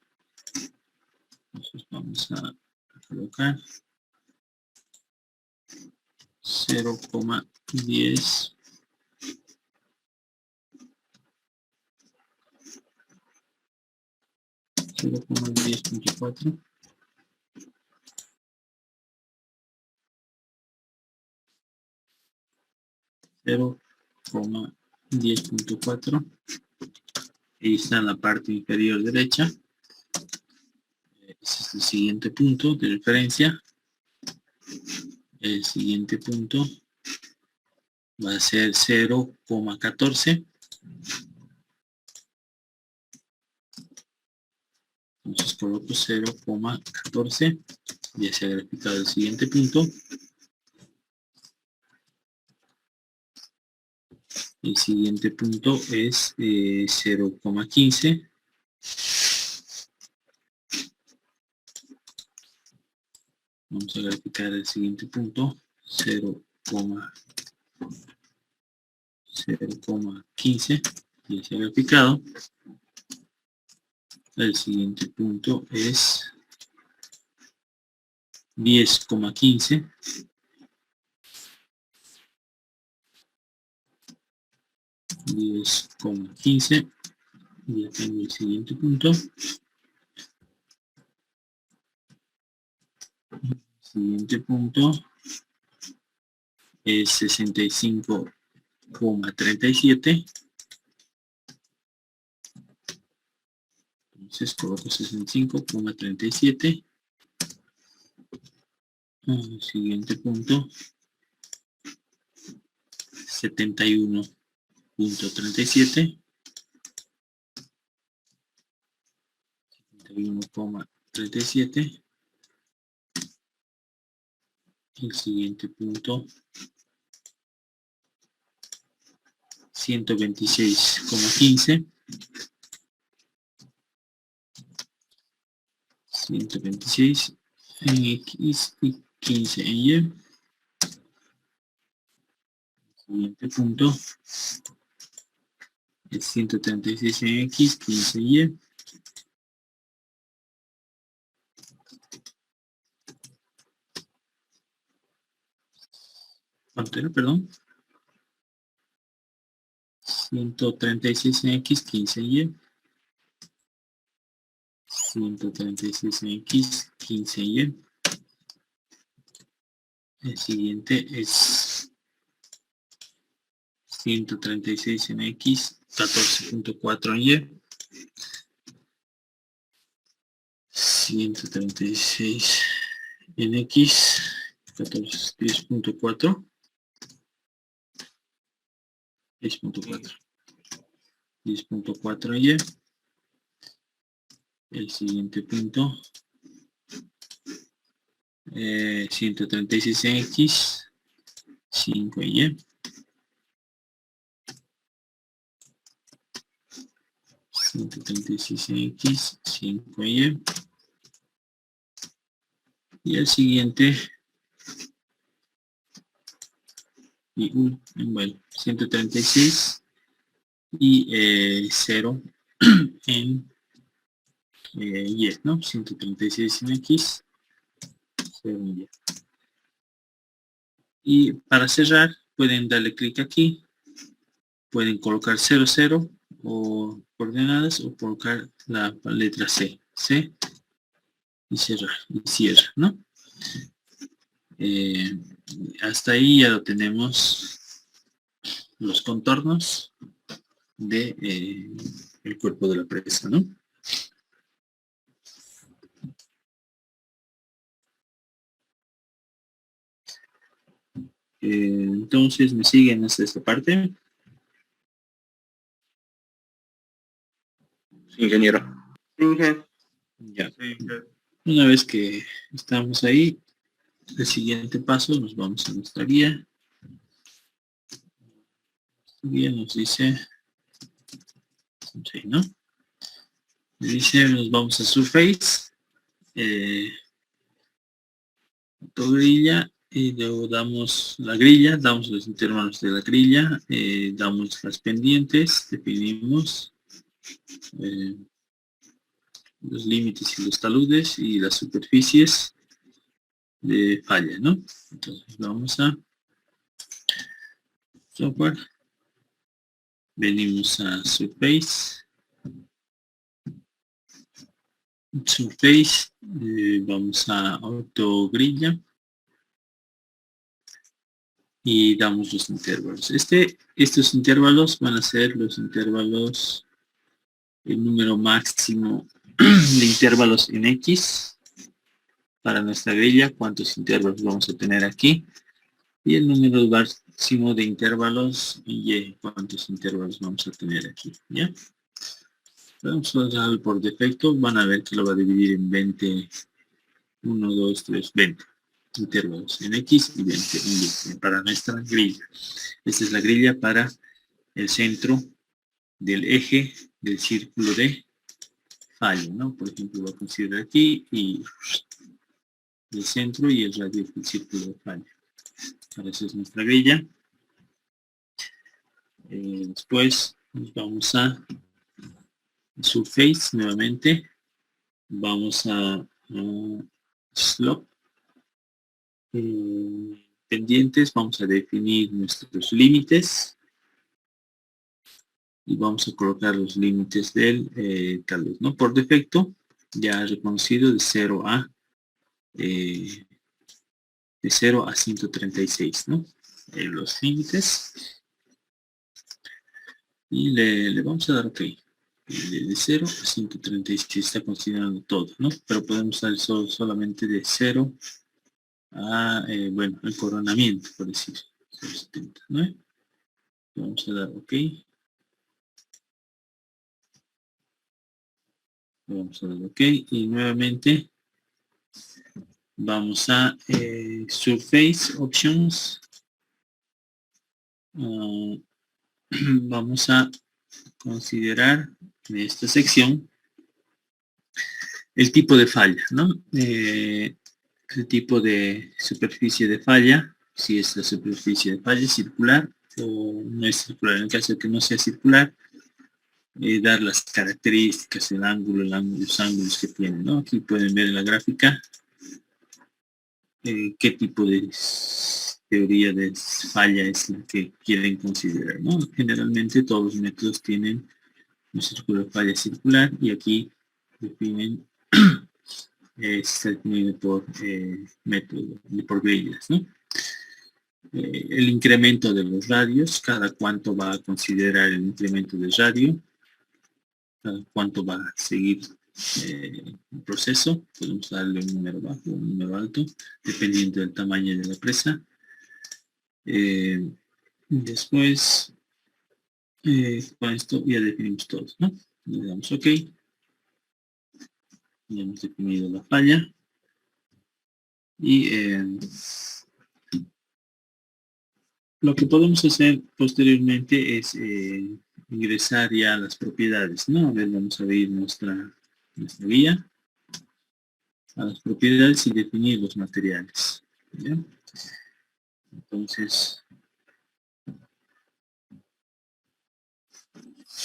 Entonces vamos a colocar 0,10. 0,10.4. Cero coma 10.4. Ahí está en la parte inferior derecha. Este es el siguiente punto de referencia. El siguiente punto va a ser 0,14. Entonces coloco 0,14. Ya se ha graficado el siguiente punto. El siguiente punto es 0,15. Vamos a graficar el siguiente punto. 0,15. Ya se ha graficado. El siguiente punto es 10,15. 10,15. Ya tengo el siguiente punto. El siguiente punto es 65,37. Entonces coloco 65,37. El siguiente punto 71,37. 71,37. El siguiente punto 126,15. 126 en X y 15 en Y. El siguiente punto es 136 en X, 15 en Y. ¿Cuánto era, perdón? 136 en X, 15 en Y. 136 en X, 15 en Y. El siguiente es 136 en X, 14.4 en Y. 136 en X, 10.4. 10.4. 10.4 en Y. El siguiente punto 136 en X, 5 en Y. 136 en X, 5 en Y. Y el siguiente, bueno, 136 y 0 en Y, ¿no? 136 en X, 0 en Y. Y para cerrar, pueden darle clic aquí. Pueden colocar 00 o coordenadas o colocar la letra C. C y cerrar, y cierra, ¿no? Hasta ahí ya lo tenemos los contornos de el cuerpo de la presa, ¿no? Entonces me siguen hasta esta parte. Sí, ingeniero. Sí, ingeniero. Ya. Una vez que estamos ahí, el siguiente paso, nos vamos a nuestra guía. Guía nos dice Sí, ¿no? Dice, nos vamos a Surface. Grilla. Y luego damos la grilla, damos los intervalos de la grilla, damos las pendientes, definimos los límites y los taludes y las superficies de falla, ¿no? Entonces vamos a software, venimos a Surface, vamos a Auto Grilla y damos los intervalos. Estos intervalos van a ser los intervalos, el número máximo de intervalos en X para nuestra grilla, cuántos intervalos vamos a tener aquí, y el número máximo de intervalos en Y, cuántos intervalos vamos a tener aquí, ¿ya? Vamos a darlo por defecto, van a ver que lo va a dividir en 20, 1, 2, 3, 20 intervalos en X y 20 en Y para nuestra grilla. Esta es la grilla para el centro del eje del círculo de falla, ¿no? Por ejemplo, lo considero aquí y el centro y el radio del círculo de falla. Ahora esa es nuestra grilla. Después nos vamos a Surface nuevamente. Vamos a Slope. Pendientes, vamos a definir nuestros límites. Y vamos a colocar los límites del talud, ¿no? Por defecto, ya reconocido de 0 a 136, ¿no? Los límites. Y le vamos a dar OK. De 0 a 136 está considerando todo, ¿no? Pero podemos dar solamente de 0 a, bueno, el coronamiento, por decir, 0,70, ¿no? Vamos a dar OK. Vamos a dar OK. Y nuevamente vamos a Surface Options. Vamos a considerar en esta sección el tipo de falla, ¿no? El tipo de superficie de falla, si es la superficie de falla circular o no es circular. En el caso de que no sea circular, dar las características, el ángulo, los ángulos que tiene, ¿no? Aquí pueden ver en la gráfica qué tipo de teoría de falla es la que quieren considerar, ¿no? Generalmente todos los métodos tienen un círculo de falla circular y aquí definen está definido por método, por grillas, ¿no? El incremento de los radios, cada cuánto va a considerar el incremento del radio, cada cuánto va a seguir el proceso. Podemos darle un número bajo o un número alto, dependiendo del tamaño de la presa. Después, con esto ya definimos todos, ¿no? Le damos OK. Ya hemos definido la falla. Y lo que podemos hacer posteriormente es ingresar ya a las propiedades, ¿no? A ver, vamos a abrir nuestra guía. A las propiedades y definir los materiales, ¿ya? Entonces,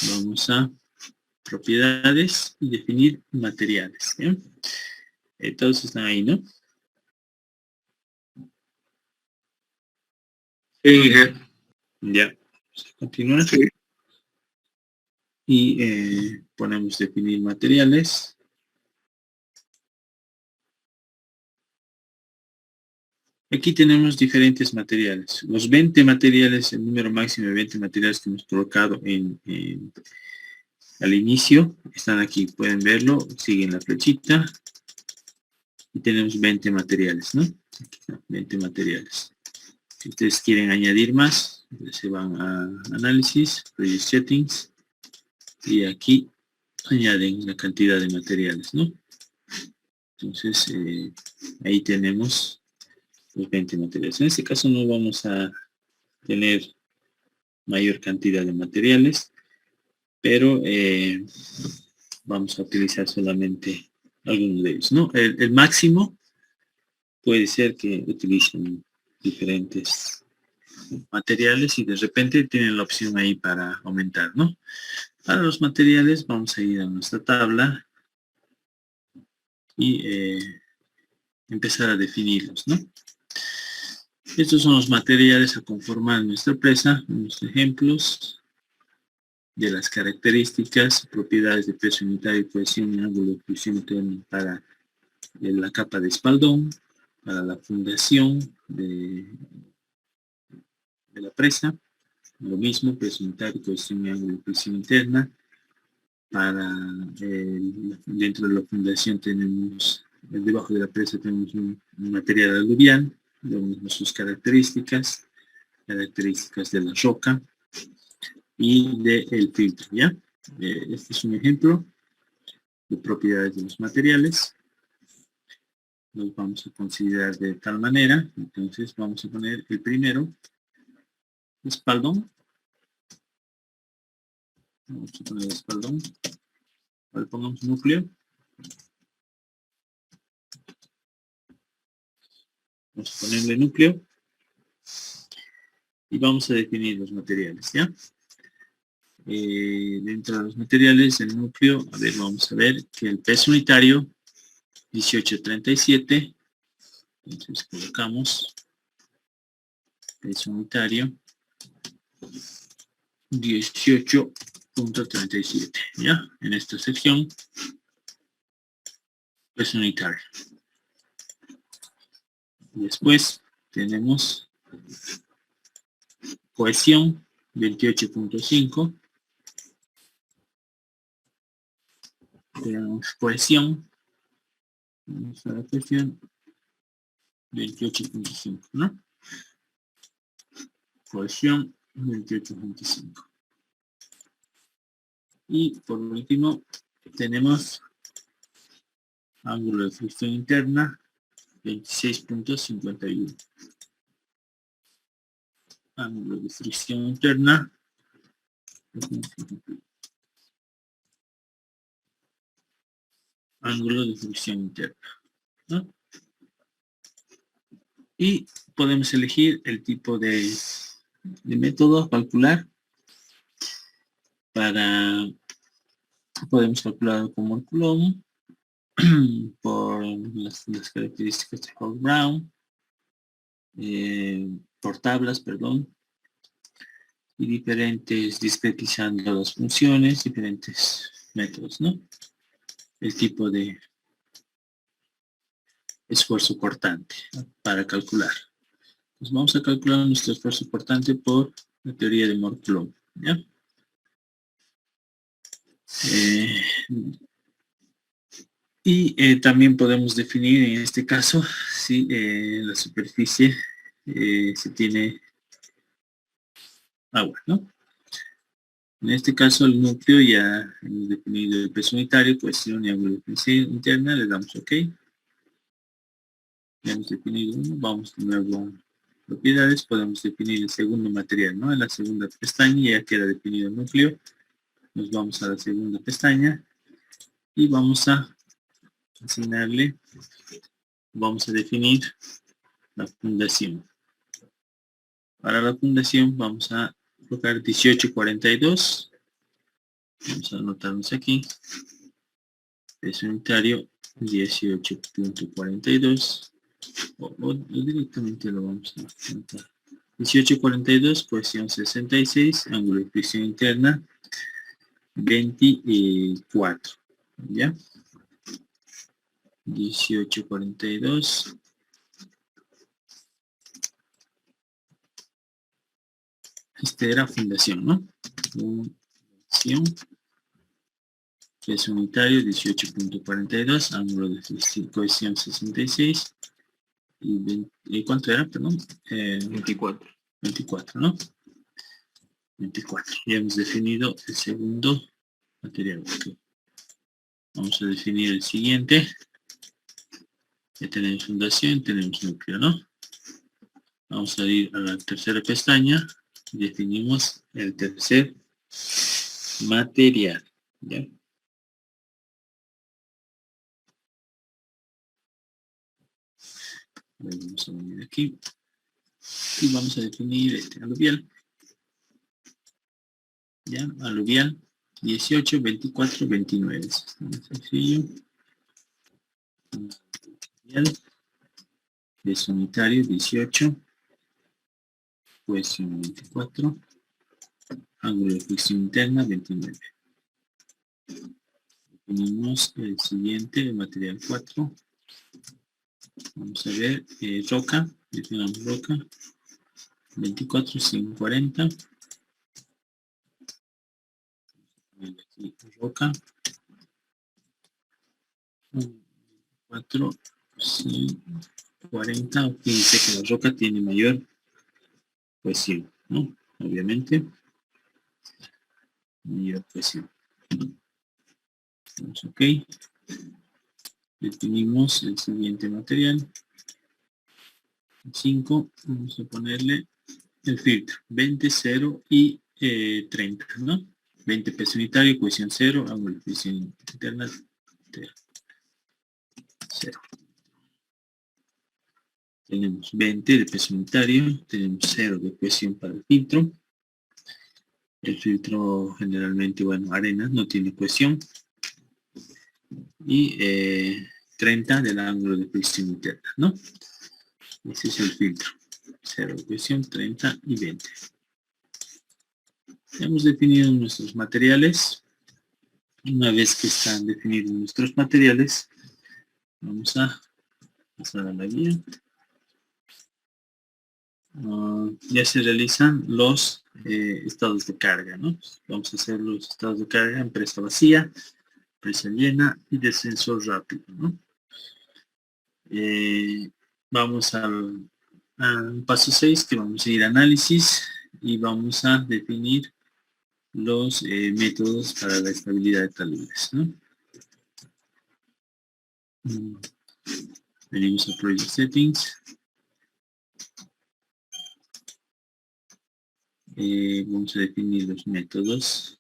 vamos a propiedades y definir materiales, ¿ya? Todos están ahí, ¿no? Sí, Ya. Vamos a continuar. sí. Y ponemos definir materiales. Aquí tenemos diferentes materiales. Los 20 materiales, el número máximo de 20 materiales que hemos colocado al inicio, están aquí, pueden verlo, siguen la flechita. Y tenemos 20 materiales, ¿no? Aquí están, 20 materiales. Si ustedes quieren añadir más, se van a análisis, project settings, y aquí añaden la cantidad de materiales, ¿no? Entonces, ahí tenemos los 20 materiales. En este caso no vamos a tener mayor cantidad de materiales. pero vamos a utilizar solamente algunos de ellos, ¿no? El máximo puede ser que utilicen diferentes materiales y de repente tienen la opción ahí para aumentar, ¿no? Para los materiales vamos a ir a nuestra tabla y empezar a definirlos, ¿no? Estos son los materiales a conformar nuestra presa, unos ejemplos de las características, propiedades de peso unitario, cohesión y ángulo de fusión interna para la capa de espaldón, para la fundación de la presa, lo mismo, peso unitario, cohesión y ángulo de fusión interna. Para dentro de la fundación tenemos, debajo de la presa tenemos un material aluvial, de sus características de la roca y del filtro, ¿ya? Este es un ejemplo de propiedades de los materiales. Los vamos a considerar de tal manera. Entonces vamos a poner el primero, espaldón. Vamos a poner espaldón. Ahora pongamos núcleo. Vamos a ponerle núcleo. Y vamos a definir los materiales, ¿ya? Dentro de los materiales del núcleo, a ver, vamos a ver que el peso unitario 1837, entonces colocamos peso unitario 18.37, ¿ya? En esta sección, peso unitario. Después tenemos cohesión 28.5. Tenemos cohesión. Vamos a la cohesión 28.5, ¿no? Cohesión 28.5. Y por último tenemos ángulo de fricción interna 26.51. Ángulo de fricción interna. Ángulo de fricción interna, ¿no? Y podemos elegir el tipo de método a calcular. Podemos calcular como Coulomb por las características de Hall-Brown, por tablas, perdón, y diferentes, discretizando las funciones, diferentes métodos, ¿no? El tipo de esfuerzo cortante, ¿no? Para calcular. Pues vamos a calcular nuestro esfuerzo cortante por la teoría de Moore-Coulomb, ¿ya? También podemos definir en este caso si la superficie se tiene agua, ¿no? En este caso el núcleo ya hemos definido el peso unitario, cohesión y ángulo de fricción interna, le damos OK. Ya hemos definido uno, vamos de nuevo a propiedades, podemos definir el segundo material, ¿no? En la segunda pestaña ya queda definido el núcleo. Nos vamos a la segunda pestaña y vamos a asignarle, vamos a definir la fundación. Para la fundación vamos a colocar 1842. Vamos a anotarnos aquí. Peso unitario 18.42. O directamente lo vamos a anotar. 1842, cohesión 66, ángulo de fricción interna 24. ¿Ya? 1842. Este era fundación, ¿no? Fundación. Peso unitario 18.42, ángulo de cohesión 66. ¿Y cuánto era? Perdón. 24. 24, ¿no? 24. Ya hemos definido el segundo material. Okay. Vamos a definir el siguiente. Ya tenemos fundación, tenemos núcleo, ¿no? Vamos a ir a la tercera pestaña. Definimos el tercer material. ¿Ya? Vamos a venir aquí y vamos a definir este aluvial. ¿Ya? Aluvial 18, 24, 29. Esto es muy sencillo. Aluvial desunitario 18, cohesión 24, ángulo de fricción interna 29. Definimos el siguiente, el material 4. Vamos a ver, roca, definamos roca, 24, 140. Aquí, roca, 4, 140. Fíjense que la roca tiene mayor cohesión, ¿no? Obviamente, mayor cohesión. Vamos, ok. Definimos el siguiente material. 5, vamos a ponerle el filtro, 20, 0 y 30, ¿no? 20 peso unitario, cohesión 0, ángulo de fricción interna 0. Tenemos 20 de peso unitario, tenemos 0 de cohesión para el filtro. El filtro generalmente, bueno, arena, no tiene cohesión. Y 30 del ángulo de fricción interna, ¿no? Ese es el filtro. 0 de cohesión, 30 y 20. Hemos definido nuestros materiales. Una vez que están definidos nuestros materiales, vamos a pasar a la guía. Ya se realizan los estados de carga, ¿no? Vamos a hacer los estados de carga en presa vacía, presa llena y descenso rápido, ¿no? Vamos al paso 6, que vamos a ir a análisis y vamos a definir los métodos para la estabilidad de taludes, ¿no? Venimos a Project Settings. Vamos a definir los métodos.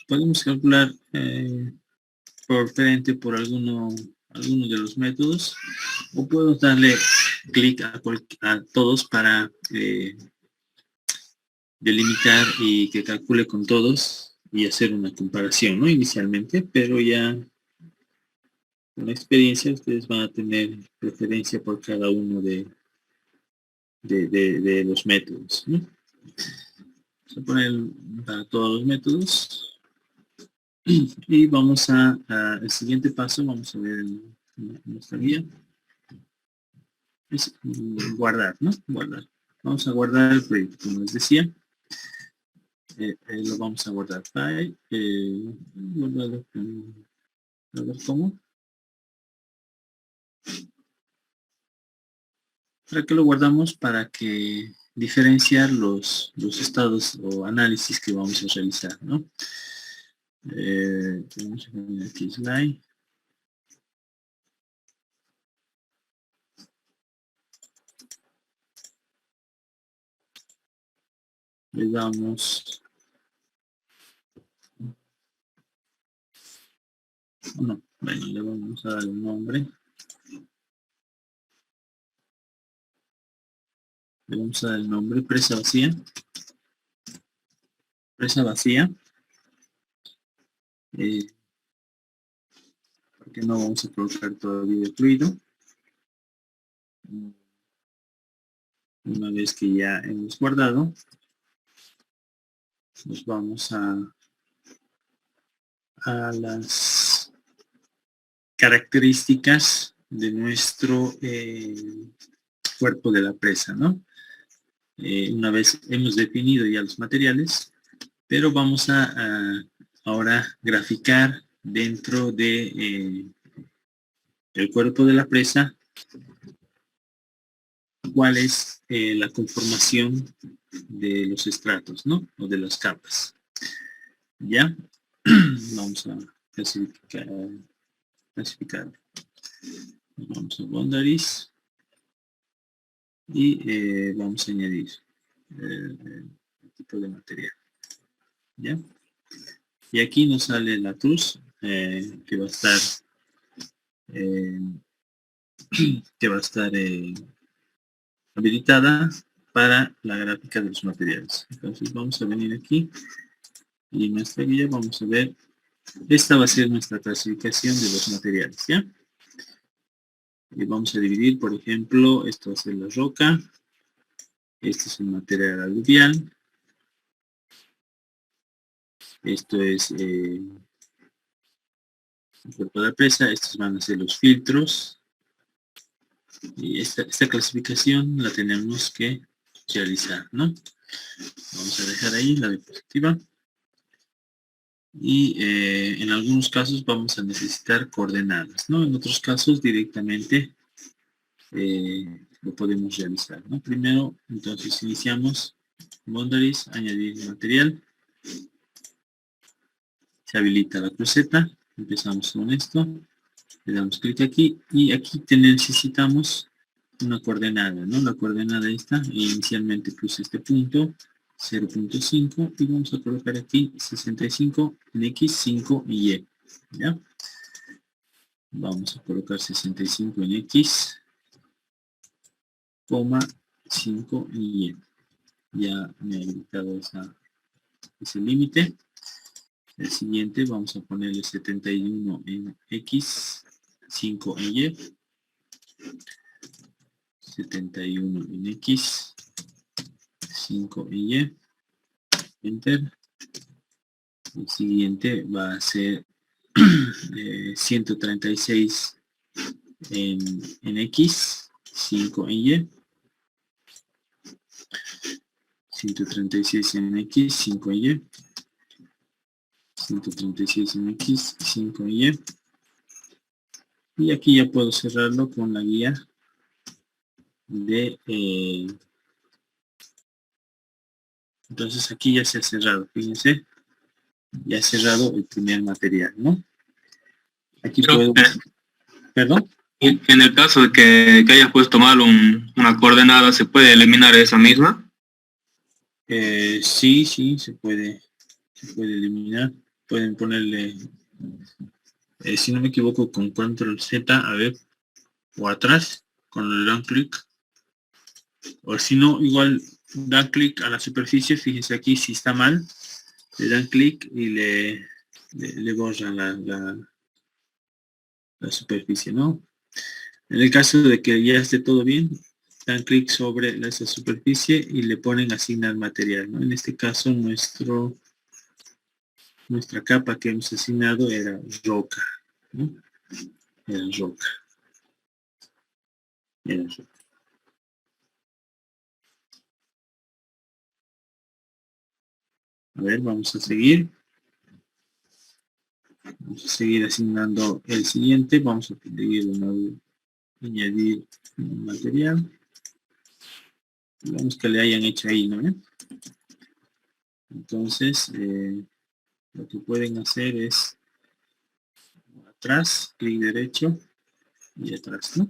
Podemos calcular preferente por alguno de los métodos, o puedo darle clic a todos para delimitar y que calcule con todos y hacer una comparación, ¿no? Inicialmente, pero ya con la experiencia ustedes van a tener preferencia por cada uno de los métodos, ¿no? Vamos a poner para todos los métodos. Y vamos el siguiente paso, vamos a ver nuestra guía. Es guardar, ¿no? Guardar. Vamos a guardar el proyecto, como les decía. Lo vamos a guardar file. Guardarlo como. ¿Para qué lo guardamos? Para que diferenciar los estados o análisis que vamos a realizar, ¿no? Vamos a poner aquí slide. Le damos, no, bueno, le vamos a dar un nombre. Le vamos a dar el nombre, presa vacía. Presa vacía. Porque no vamos a colocar todavía el fluido. Una vez que ya hemos guardado, nos vamos a las características de nuestro cuerpo de la presa, ¿no? Una vez hemos definido ya los materiales, pero vamos a ahora graficar dentro de el cuerpo de la presa cuál es la conformación de los estratos, ¿no? O de las capas. ¿Ya? Vamos a clasificar. Vamos a boundaries y vamos a añadir el tipo de material. ¿ya? Y aquí nos sale la cruz, que va a estar habilitada para la gráfica de los materiales. Entonces vamos a venir aquí y en nuestra guía vamos a ver, esta va a ser nuestra clasificación de los materiales, ¿ya? Y vamos a dividir, por ejemplo, esto va a ser la roca, este es el material aluvial, esto es el cuerpo de la presa, estos van a ser los filtros, y esta clasificación la tenemos que realizar, ¿no? Vamos a dejar ahí la diapositiva. Y en algunos casos vamos a necesitar coordenadas, ¿no? En otros casos directamente lo podemos realizar, ¿no? Primero, entonces iniciamos boundaries, añadir material, se habilita la cruceta, empezamos con esto, le damos clic aquí y aquí necesitamos una coordenada, ¿no? La coordenada esta, inicialmente puse este punto, 0.5 y vamos a colocar aquí 65 en X, 5 y Y, ¿ya? Vamos a colocar 65 en X, 5 y Y. Ya me ha habilitado ese límite. El siguiente vamos a ponerle 71 en X, 5 en Y. 71 en X, 5 en Y. Enter. El siguiente va a ser 136 en X, 5 en Y. 136 en X, 5 en Y. 136 en X, 5 en Y. Y aquí ya puedo cerrarlo con la guía de... entonces aquí ya se ha cerrado, fíjense. Ya ha cerrado el primer material, ¿no? Aquí puedo... ¿Perdón? En el caso de que hayas puesto mal una coordenada, ¿se puede eliminar esa misma? Sí, se puede eliminar. Pueden ponerle, si no me equivoco, con control Z, a ver, o atrás, con el down click. O si no, igual dan clic a la superficie, fíjense aquí si está mal, le dan clic y le borran la superficie, ¿no? En el caso de que ya esté todo bien, dan clic sobre esa superficie y le ponen asignar material, ¿no? En este caso nuestra capa que hemos asignado era roca, ¿no? Era roca. A ver, vamos a seguir. Vamos a seguir asignando el siguiente. Vamos a pedir de nuevo añadir un material. Digamos que le hayan hecho ahí, ¿no? Entonces, lo que pueden hacer es atrás, clic derecho y atrás, ¿no?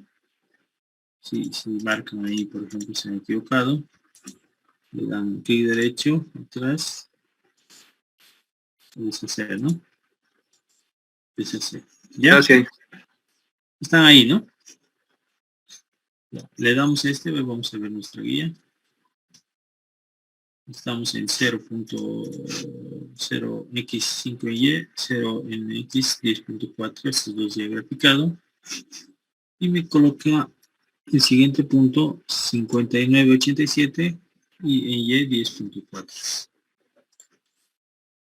Si marcan ahí, por ejemplo, se han equivocado, le dan clic derecho, atrás, y deshacer, ¿no? Deshacer. ¿Ya? Gracias. Están ahí, ¿no? Ya. Le damos vamos a ver nuestra guía. Estamos en 0.0x5y, 0 en x 10.4, estos dos ya he graficado. Y me coloca el siguiente punto 59.87 y en y 10.4.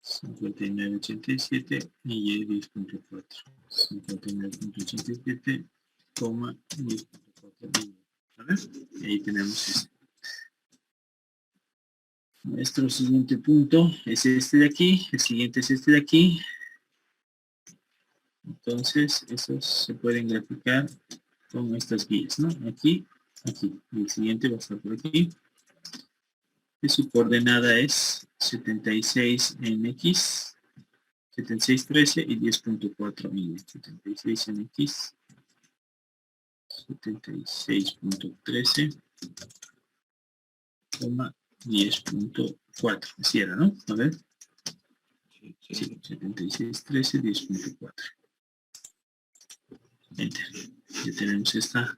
59.87 y y 10.4. 59.87, 10.4. ¿Vale? Ahí tenemos esto. Nuestro siguiente punto es este de aquí, el siguiente es este de aquí. Entonces, esos se pueden graficar con estas guías, ¿no? Aquí, aquí. Y el siguiente va a estar por aquí. Y su coordenada es 76 en X, 76.13 y 10.4 y 76 en X, 76.13, 10.4. Así era, ¿no? A ver. 7613, 10.4. Enter. Ya tenemos esta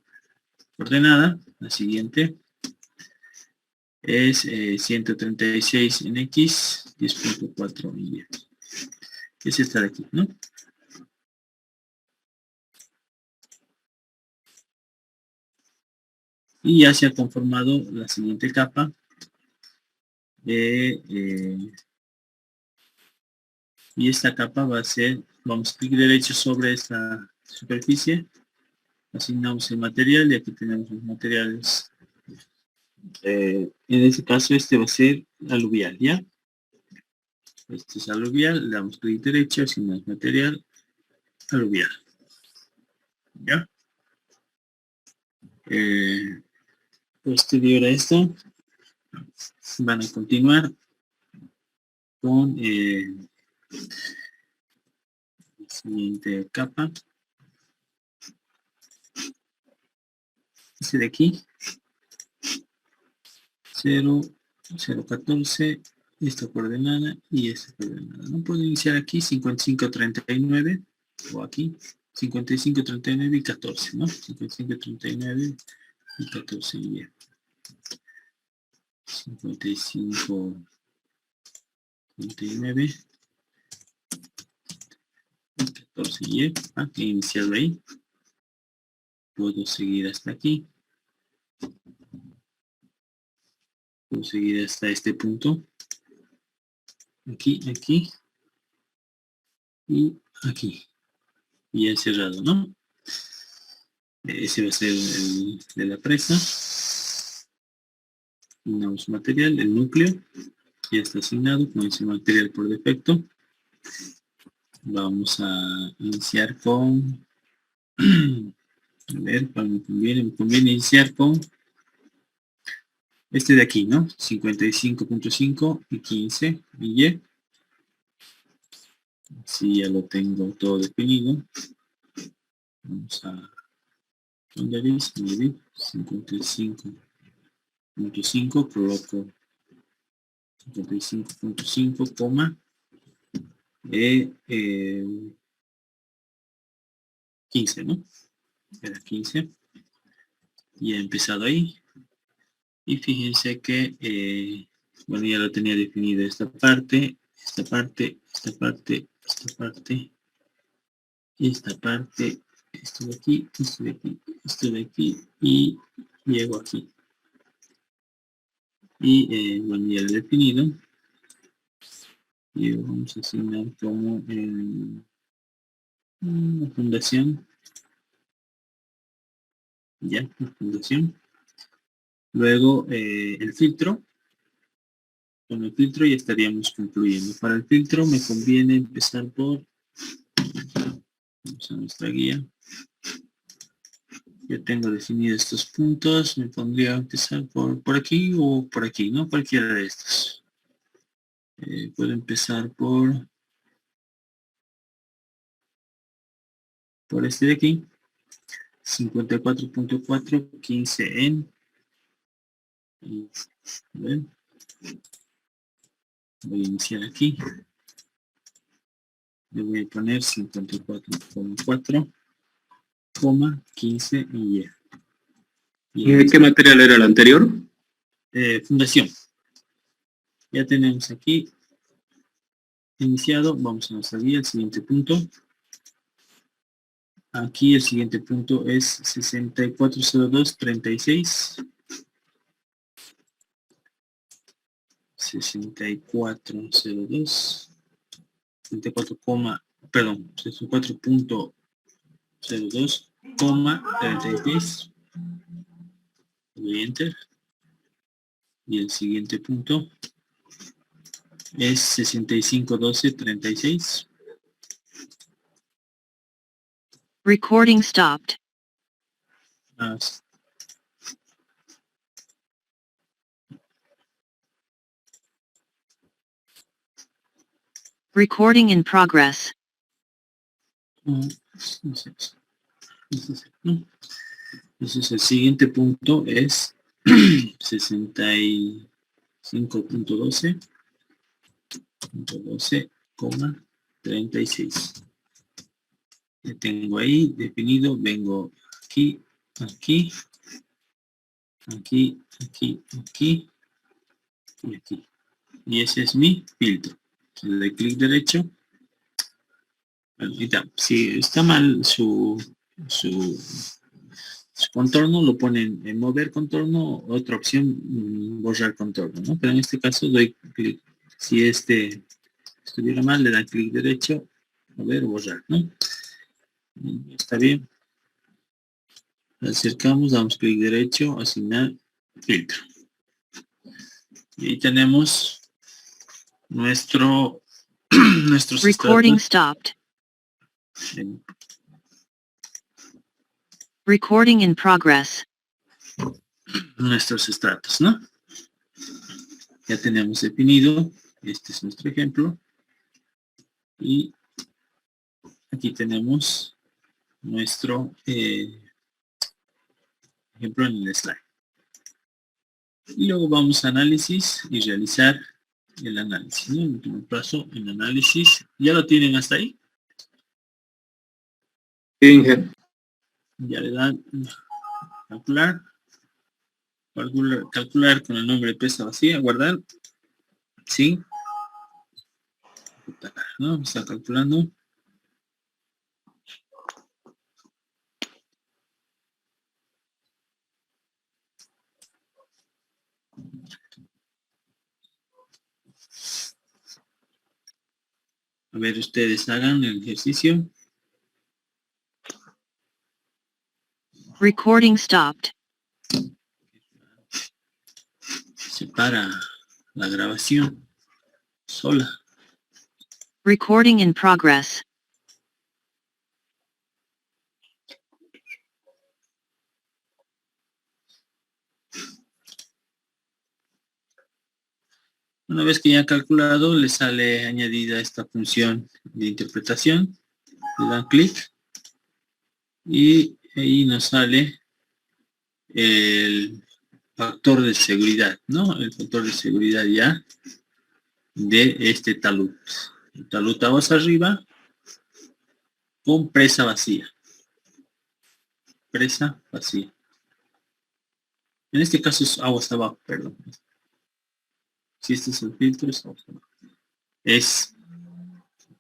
ordenada. La siguiente es 136 en X, 10.4 en Y. Es esta de aquí, ¿no? Y ya se ha conformado la siguiente capa de... y esta capa va a ser, vamos clic derecho sobre esta superficie, asignamos el material y aquí tenemos los materiales. En este caso este va a ser aluvial, ¿ya? Este es aluvial, le damos clic derecho, asignamos material, aluvial. ¿Ya? Posterior a esto, van a continuar con la siguiente capa. Este de aquí. 0, 014, esta coordenada y esta coordenada. No puedo iniciar aquí 5539 o aquí 5539 y 14, ¿no? 5539 y 14 y 5539 y 14 y aquí iniciado ahí. Puedo seguir hasta aquí. Puedo seguir hasta este punto. Aquí, aquí. Y aquí. Y ya cerrado, ¿no? Ese va a ser el de la presa. Asignamos material, el núcleo. Ya está asignado con ese material por defecto. Vamos a iniciar con... a ver, me conviene iniciar con este de aquí, ¿no? 55.5 y 15 y. Así ya lo tengo todo definido. Vamos a medir 55.5, coloco 55.5, coma 15, ¿no? Era 15. Y he empezado ahí. Y fíjense que, bueno, ya lo tenía definido esta parte, esta parte, esta parte, esta parte, esta parte, esto de aquí, esto de aquí, esto de aquí y llego aquí. Y bueno, ya lo he definido. Y vamos a asignar como una fundación. Ya, la fundación. Luego el filtro. Con el filtro ya estaríamos concluyendo. Para el filtro me conviene empezar por... Vamos a nuestra guía. Ya tengo definidos estos puntos. Me pondría a empezar por aquí o por aquí, ¿no? Cualquiera de estos. Puedo empezar por este de aquí. 54.4, 15 en... ¿ven? Voy a iniciar aquí. Le voy a poner 54.4, 15 y Y. ¿Y qué material era el anterior? Fundación. Ya tenemos aquí iniciado. Vamos a nuestra guía, el siguiente punto. Aquí el siguiente punto es 640236. 6402. 64.02, 36. Doy enter. Y el siguiente punto es 651236. Recording stopped. Recording in progress. Entonces el siguiente punto es 65.12, 12, 36. Ya tengo ahí definido, vengo aquí, aquí, aquí, aquí, aquí y aquí. Y ese es mi filtro. Le doy clic derecho. Bueno, si está mal su contorno, lo ponen en mover contorno, otra opción, borrar contorno, ¿no? Pero en este caso doy clic. Si estuviera mal, le dan clic derecho, mover o borrar, ¿no? Está bien. Acercamos, damos clic derecho, asignar filtro. Y ahí tenemos nuestros Recording estratos. stopped. Recording in progress. Nuestros estratos, ¿no? Ya tenemos definido, este es nuestro ejemplo, y aquí tenemos nuestro ejemplo en el slide. Y luego vamos a análisis y realizar el análisis, ¿no? El último paso en análisis. ¿Ya lo tienen hasta ahí? Sí, Inge. Ya le dan calcular con el nombre de pesa vacía, guardar. Sí. ¿No? Está calculando. A ver, ustedes hagan el ejercicio. Recording stopped. Separa la grabación sola. Recording in progress. Una vez que ya ha calculado, le sale añadida esta función de interpretación. Le dan clic y ahí nos sale el factor de seguridad, ¿no? El factor de seguridad ya de este talud. El talud aguas arriba con presa vacía. Presa vacía. En este caso es aguas abajo, perdón. Si este es el filtro, es aguas abajo. Es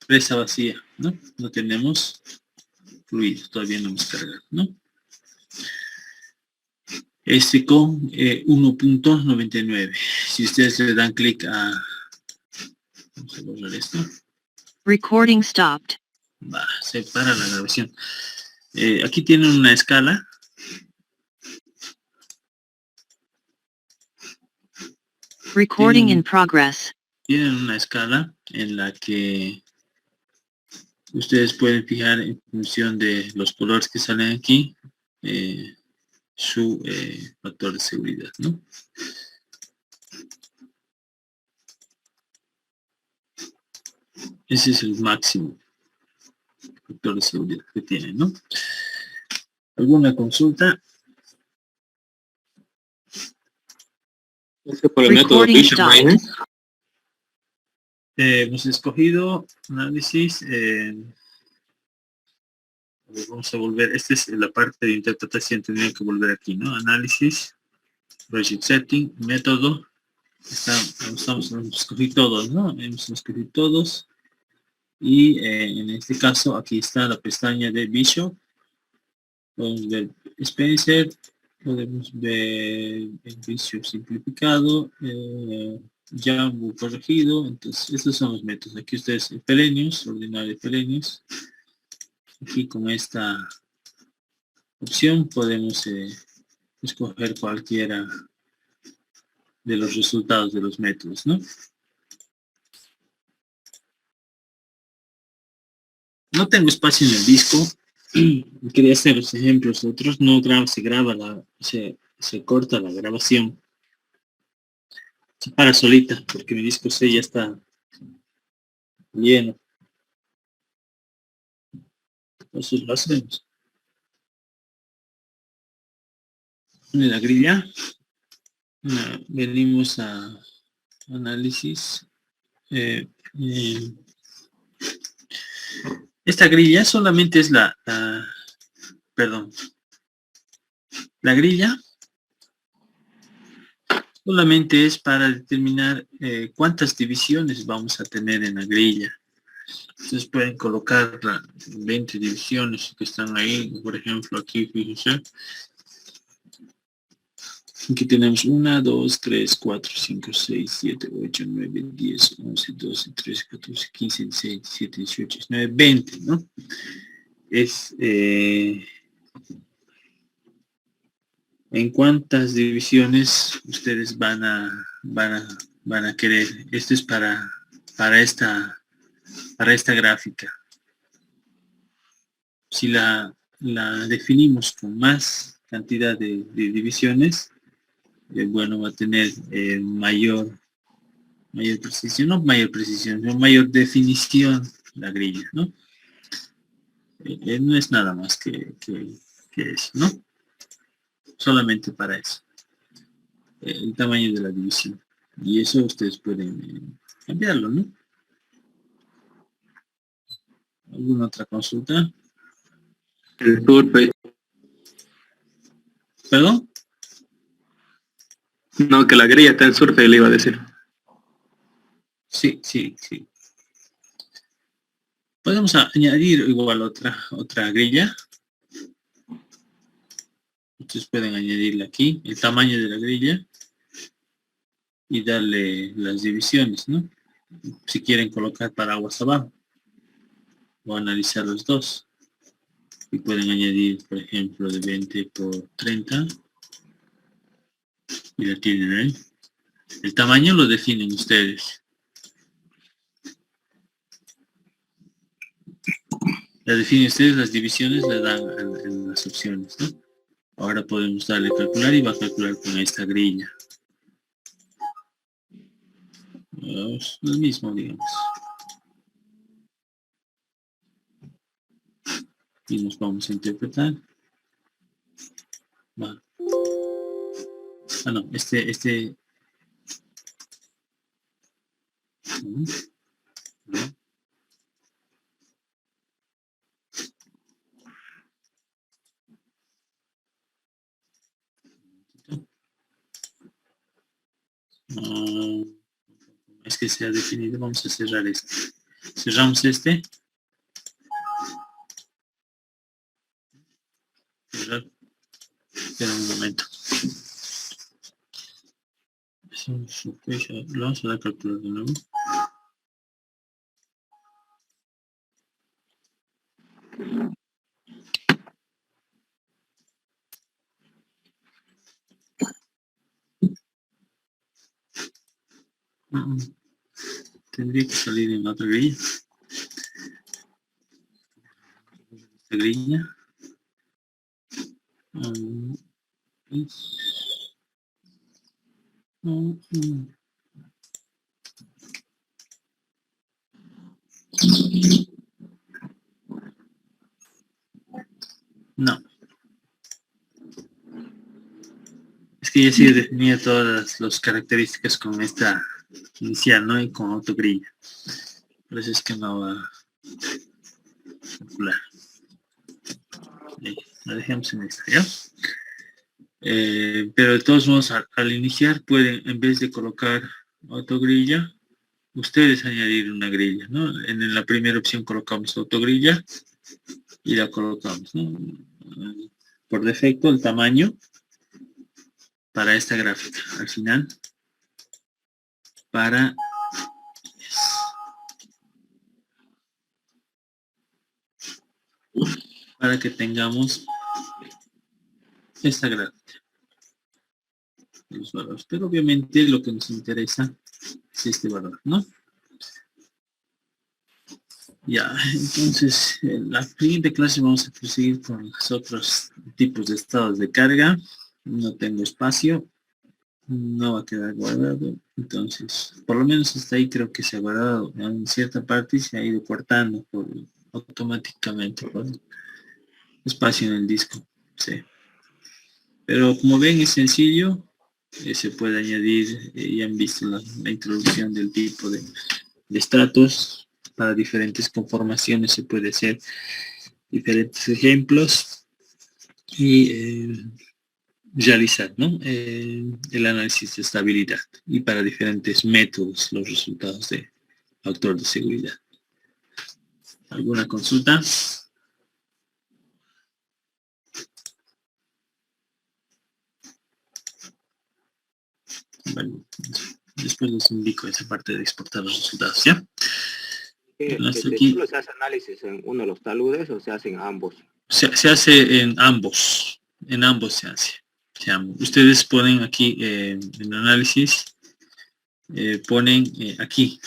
presa vacía, ¿no? No tenemos fluido, todavía no hemos cargado, ¿no? Este con 1.99. Si ustedes le dan clic a... Vamos a borrar esto. Recording stopped. Va, se para la grabación. Aquí tienen una escala. Recording in progress. Tienen una escala en la que ustedes pueden fijar en función de los colores que salen aquí su factor de seguridad, ¿no? Ese es el máximo factor de seguridad que tienen, ¿no? ¿Alguna consulta? Ese por el método Recording Bishop, ¿no, Inge? Hemos escogido análisis. Vamos a volver. Esta es la parte de interpretación. Tendría que volver aquí, ¿no? Análisis, project setting, método. Hemos escogido todos, ¿no? Hemos escogido todos. Y en este caso, aquí está la pestaña de Bishop. Podemos ver Spencer. Podemos ver el Bishop simplificado. Jambu corregido. Entonces, estos son los métodos. Aquí ustedes, Pelenius, ordinario Pelenius. Aquí con esta opción podemos escoger cualquiera de los resultados de los métodos, ¿no? No tengo espacio en el disco. Quería hacer los ejemplos. Otros no se corta la grabación. Se para solita porque mi disco C ya está lleno. Entonces lo hacemos. En la grilla. Venimos a análisis. Esta grilla solamente es la grilla solamente es para determinar cuántas divisiones vamos a tener en la grilla. Ustedes pueden colocar las 20 divisiones que están ahí, por ejemplo, aquí, fíjense. Aquí tenemos 1, 2, 3, 4, 5, 6, 7, 8, 9, 10, 11, 12, 13, 14, 15, 16, 17, 18, 19, 20, ¿no? Es en cuántas divisiones ustedes van a querer. Esto es para esta gráfica. Si la definimos con más cantidad de divisiones, bueno, va a tener mayor precisión, no mayor precisión, sino mayor definición la grilla, ¿no? No es nada más que eso, ¿no? Solamente para eso. El tamaño de la división. Y eso ustedes pueden cambiarlo, ¿no? ¿Alguna otra consulta? El surface. ¿Perdón? No, que la grilla está en surface, le iba a decir. Sí. Podemos añadir igual otra grilla. Ustedes pueden añadirle aquí el tamaño de la grilla y darle las divisiones, ¿no? Si quieren colocar paraguas abajo o analizar los dos. Y pueden añadir, por ejemplo, de 20 por 30. Y la tienen ahí. El tamaño lo definen ustedes. La definen ustedes, las divisiones le dan en las opciones, ¿no? Ahora podemos darle a calcular y va a calcular con esta grilla. Es lo mismo, digamos. Y nos vamos a interpretar. Va. Ah, no, ¿no? Es que se ha definido, vamos a cerrar este. Cerramos este. Cerrar. Espera un momento. Lo vamos a dar a calcular de nuevo. Tendría que salir en otra grilla. Esta grilla. No. Es que ya sí definía todas las características con esta inicial, ¿no? Y con autogrilla. Por eso es que no va a calcular. La dejamos en esta, ¿ya? Pero de todos modos, al iniciar pueden, en vez de colocar autogrilla, ustedes añadir una grilla, ¿no? En la primera opción colocamos autogrilla y la colocamos, ¿no? Por defecto el tamaño para esta gráfica. Al final, para que tengamos esta gráfica. Los valores. Pero obviamente lo que nos interesa es este valor, ¿no? Ya, entonces en la siguiente clase vamos a proseguir con los otros tipos de estados de carga. No tengo espacio, no va a quedar guardado, entonces por lo menos hasta ahí creo que se ha guardado en cierta parte y se ha ido cortando automáticamente por espacio en el disco. Sí. Pero como ven es sencillo, se puede añadir, ya han visto la introducción del tipo de estratos. para diferentes conformaciones se puede hacer diferentes ejemplos y realizar, ¿no? El análisis de estabilidad y para diferentes métodos los resultados de factor de seguridad. ¿Alguna consulta? Bueno, después les indico esa parte de exportar los resultados, ¿ya? ¿Solo se hace análisis en uno de los taludes o se hacen ambos? Se hace en ambos se hace. Ustedes ponen aquí en análisis, ponen aquí.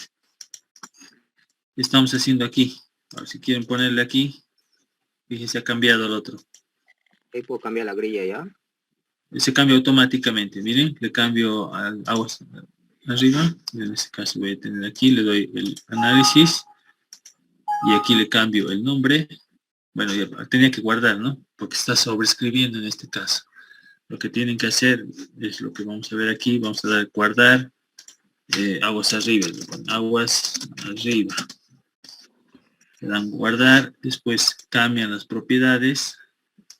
Estamos haciendo aquí. Ahora, si quieren ponerle aquí, fíjense, ha cambiado el otro. Ahí puedo cambiar la grilla ya. Se cambia automáticamente, miren, le cambio al aguas arriba, en este caso voy a tener aquí, le doy el análisis y aquí le cambio el nombre. Bueno, ya tenía que guardar, ¿no? Porque está sobreescribiendo en este caso. Lo que tienen que hacer es lo que vamos a ver aquí, vamos a dar guardar, aguas arriba, aguas arriba. Le dan guardar, después cambian las propiedades.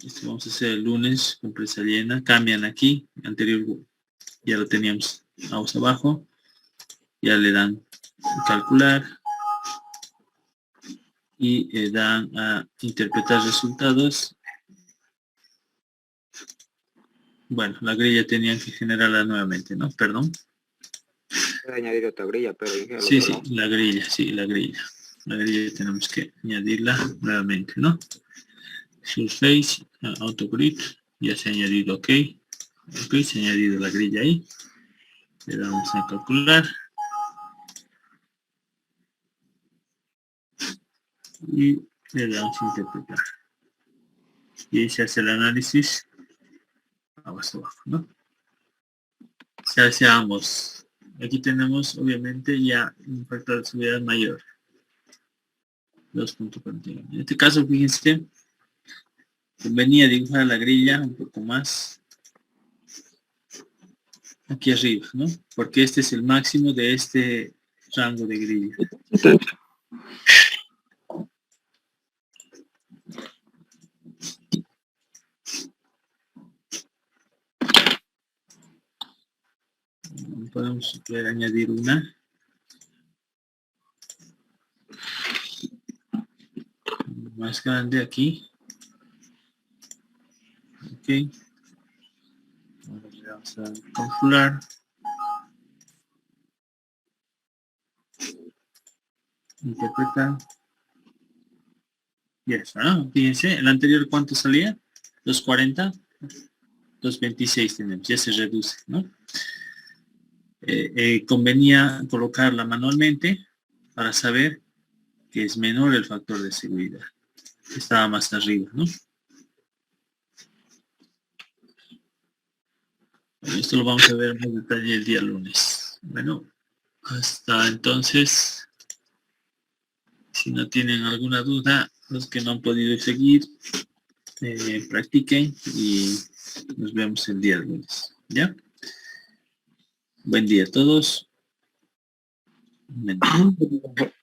Esto vamos a hacer el lunes con presa llena, cambian aquí, anterior ya lo teníamos aguas abajo, ya le dan calcular y dan a interpretar resultados. Bueno, la grilla tenían que generarla nuevamente, ¿no? Perdón. Puedo añadir otra grilla, pero ingeniero, Sí, ¿no? la grilla, sí, la grilla. La grilla tenemos que añadirla nuevamente, ¿no? Surface, AutoGrid, ya se ha añadido, ok, se ha añadido la grilla ahí, le damos a calcular y le damos a interpretar y ahí se hace el análisis abajo, ¿no? Se hace a ambos. Aquí tenemos obviamente ya un factor de seguridad mayor, 2.41. En este caso, fíjense, convenía dibujar la grilla un poco más aquí arriba, ¿no? Porque este es el máximo de este rango de grilla. Podemos añadir una. Más grande aquí. Ok. Ahora le vamos a calcular. Interpretar. Ya está. Fíjense, el anterior ¿cuánto salía? 240. 226 tenemos. Ya se reduce, ¿no? Convenía colocarla manualmente para saber que es menor el factor de seguridad. Estaba más arriba, ¿no? Bueno, esto lo vamos a ver en más detalle el día lunes. Bueno, hasta entonces, si no tienen alguna duda, los que no han podido seguir, practiquen y nos vemos el día lunes. ¿Ya? Buen día a todos. Buen día.